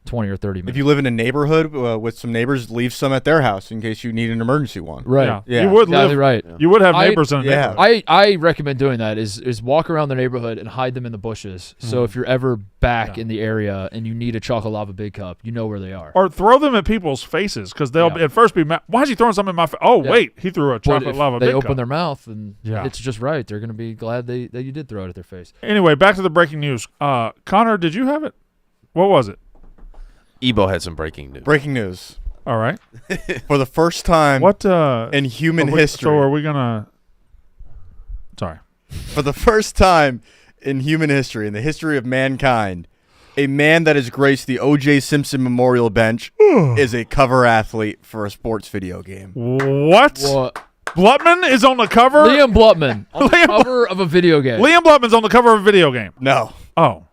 20 or 30 minutes. If you live in a neighborhood with some neighbors, leave some at their house in case you need an emergency one. Right. Yeah. You would exactly right. You would have neighbors in a neighborhood. I recommend doing that is walk around the neighborhood and hide them in the bushes. So if you're ever back in the area and you need a chocolate lava big cup, you know where they are. Or throw them at people's faces because they'll at first be mad. Why is he throwing something in my face? Oh, wait. He threw a chocolate lava big cup. They open their mouth and it's just right. They're going to be glad that you did throw it at their face. Anyway, back to the breaking news. Connor, did you have it? What was it? Ebo had some breaking news. Breaking news. All right. For the first time in human history. So are we going to – sorry. For the first time in human history, in the history of mankind, a man that has graced the O.J. Simpson Memorial Bench is a cover athlete for a sports video game. What? Blutman is on the cover? Liam Blutman on the cover of a video game. Liam Blutman's on the cover of a video game. No. Oh.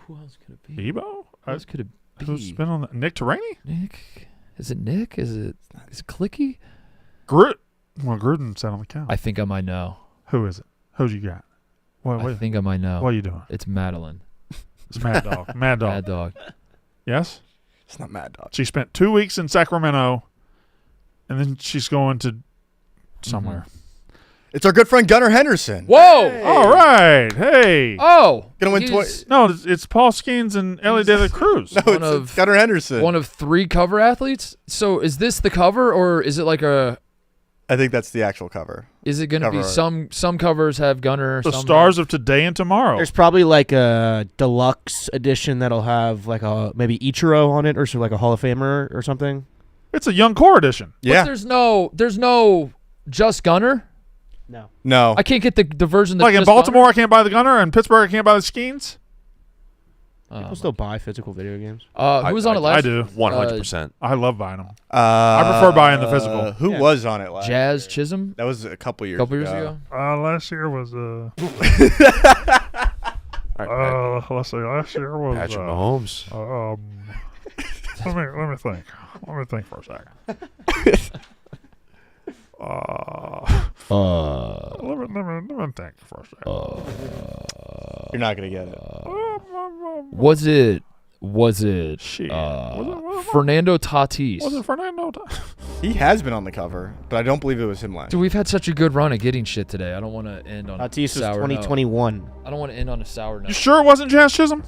Who else could it be? Ebo? Who else could it be? Who's been on Nick Terraney? Nick? Is it Nick? Is it Clicky? Well, Gruden's out on the count. I think I might know. Who is it? Who you got? I think I might know. What are you doing? It's Madeline. It's Mad Dog. Mad Dog. Mad Dog. Yes? It's not Mad Dog. She spent 2 weeks in Sacramento, and then she's going to somewhere. It's our good friend Gunnar Henderson. Whoa! Hey. All right. Hey. Oh. Gonna win 20. No, it's Paul Skeens and Ellie De La Cruz. No, it's Gunnar Henderson. One of 3 cover athletes? So is this the cover, or is it like a I think that's the actual cover. Is it going to be Cover some covers have Gunner? The some stars have, of today and tomorrow. There's probably like a deluxe edition that'll have like a maybe Ichiro on it, or so like a Hall of Famer or something. It's a young core edition. Yeah. But there's no just Gunner. No. I can't get the version that's Like in just Baltimore, Gunner? I can't buy the Gunner, and Pittsburgh, I can't buy the Skeens. People still buy physical video games. Who was on it last? I do. 100%. I love buying them. I prefer buying the Uh, physical. Who was on it last Jazz year? Chisholm. That was a couple years Couple years ago. Last year was All right, let's see. Last year was Patrick Mahomes. Let me think. Let me think for a second. Let me think for a second. You're not going to get it. Was it Shit. Was it Fernando Tatis? Was it Fernando? He has been on the cover, but I don't believe it was him last Dude, we've had such a good run at getting shit today. I don't want to end on a Tatis was sour 2021. note. I don't want to end on a sour note. You sure it wasn't Jazz Chisholm?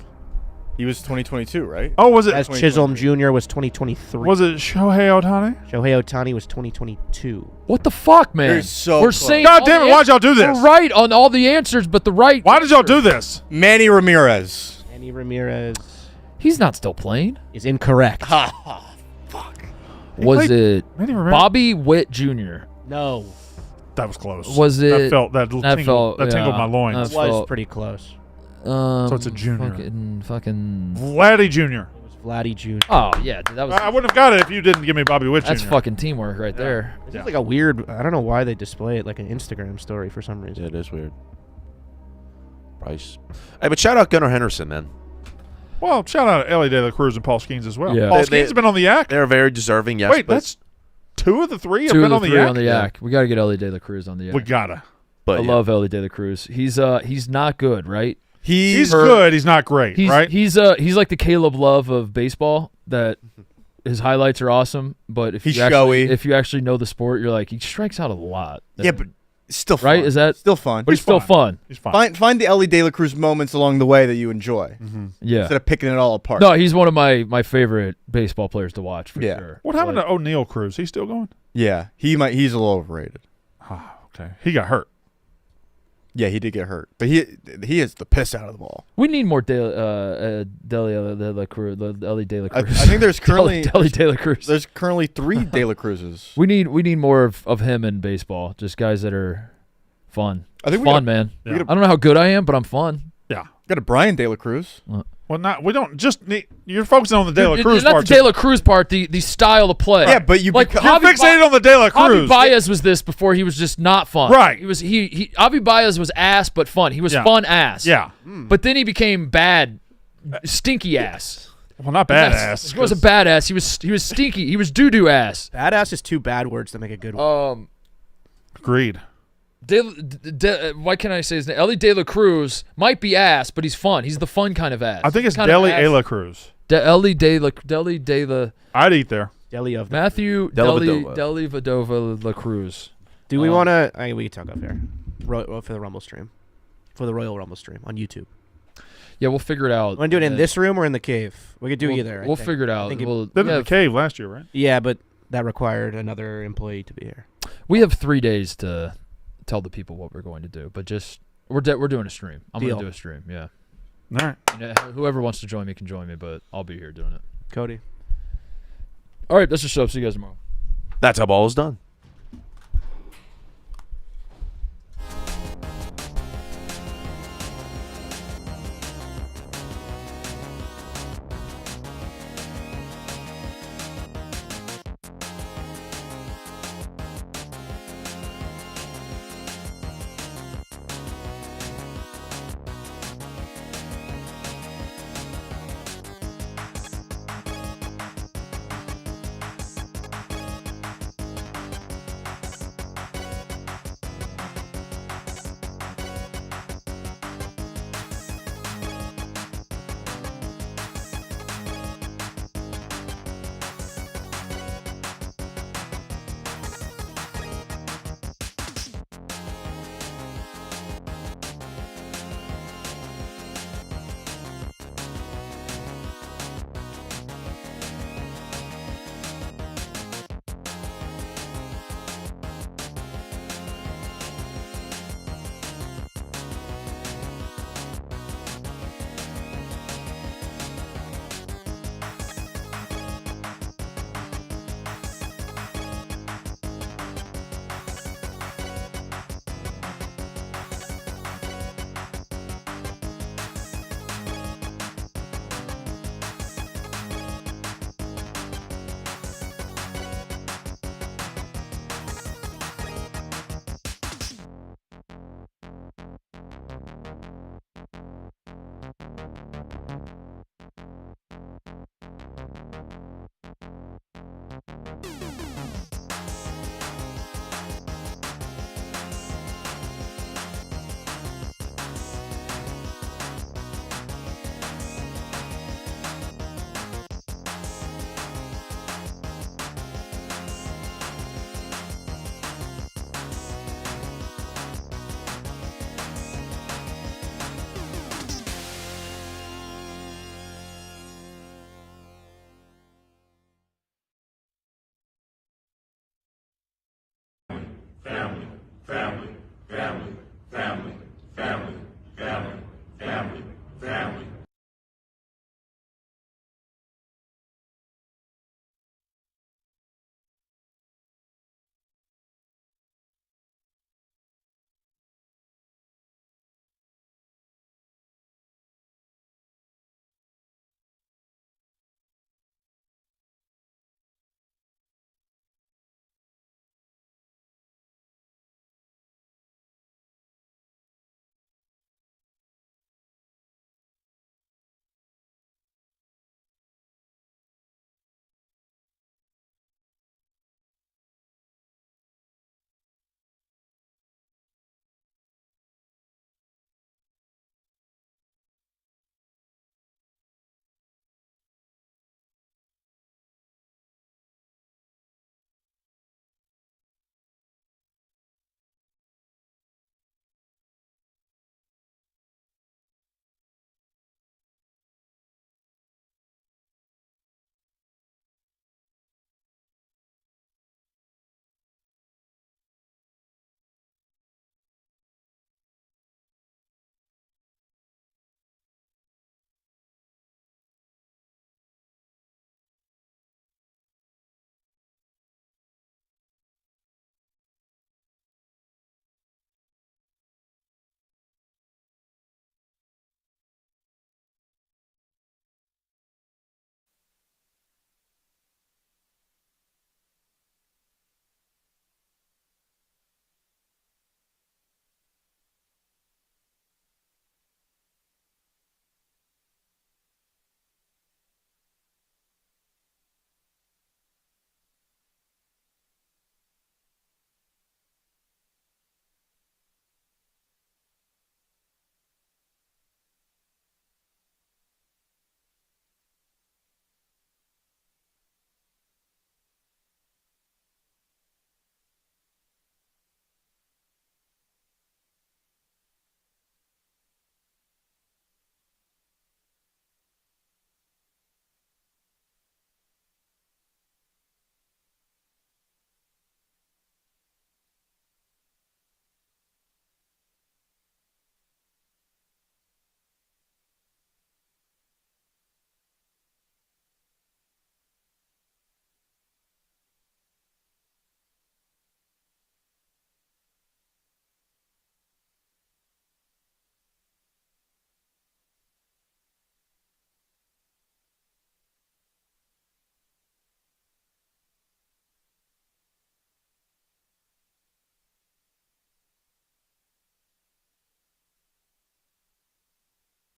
He was 2022, right? Oh, was it? As Chisholm Jr. was 2023. Was it Shohei Ohtani? Shohei Ohtani was 2022. What the fuck, man? You're so We're close. saying God all damn the it! Why'd y'all do this? We're right on all the answers, but the right. Why did y'all do answer. this? Manny Ramirez. Manny Ramirez He's not still playing. is incorrect. Was played- it Manny Ramirez? Bobby Witt Jr.? No, That was close. Was it? that tingled yeah, my loins. that was felt- pretty close. So it's a junior. Fucking. Vladdy Jr. It was Vladdy Jr. Oh yeah, dude, that was. I wouldn't have got it if you didn't give me Bobby Witt Jr. That's fucking teamwork right there. It's just like a weird. I don't know why they display it like an Instagram story for some reason. Yeah, it is weird. Price. Hey, but shout out Gunnar Henderson, man. Well, shout out to Ellie De La Cruz and Paul Skeens as well. Yeah. Paul They- Skeens has been on the yak. They're very deserving, yes. Wait, but, that's two of the three have Two been of on the the three yak? on the yak. We got to get Ellie De La Cruz on the yak. We gotta. but I yeah. love Ellie De La Cruz. He's not good, right? He's good. He's not great, He's right? he's like the Caleb Love of baseball. That his highlights are awesome, but if He's you actually, showy. if you actually know the sport, you're like he strikes out a lot. Yeah, but still fun. right? Is that? Still fun. But he's still fun. He's fine. Find the Ellie De La Cruz moments along the way that you enjoy Yeah. instead of picking it all apart. No, he's one of my favorite baseball players to watch for Yeah. sure. What happened But- to O'Neal Cruz? He's still going? Yeah, he's a little overrated. Okay. He got hurt. Yeah, he did get hurt, but he is the piss out of the ball. We need more Ellie De La Cruz. I think there's currently Ellie De La Cruz. there's currently 3 De La Cruzes. We need more of him in baseball. Just guys that are fun. I think Fun, man. Yeah. I don't know how good I am, but I'm fun. Yeah. got a Brian De La Cruz. Well, we don't just need. You're focusing on the De La Cruz not part. the De La Cruz part. The style of play. Yeah, but you like become- You're Javi fixated on the De La Javi Cruz. Baez was this before he was just not fun. Right. He was he Javi Baez was ass but fun. He was Yeah. fun ass. Yeah. But then he became bad, stinky ass. Well, not badass. He wasn't badass. He was stinky. He was doo doo ass. Badass is 2 bad words to make a good one. Agreed. Why can't I say his name? Ellie De La Cruz might be ass, but he's fun. He's the fun kind of ass. I think it's Kind of Deli ass. A La Cruz. Ellie De La I'd eat there. Deli of Matthew Dellavedova. Deli Vadova La Cruz. Do we want to? We can talk off here for the Rumble stream, for the Royal Rumble stream on YouTube. Yeah, we'll figure it out. Want to do it in this room or in the cave? We could do either. I We'll think. figure it I out. think We'll, Did it in yeah, the cave last year, right? Yeah, but that required another employee to be here. we have 3 days to tell the people what we're going to do, but just we're doing a stream. I'm Deal. going to do a stream. Yeah. All right. Whoever wants to join me can join me, but I'll be here doing it. Cody. All right, that's the show. See you guys tomorrow. That's how ball is done.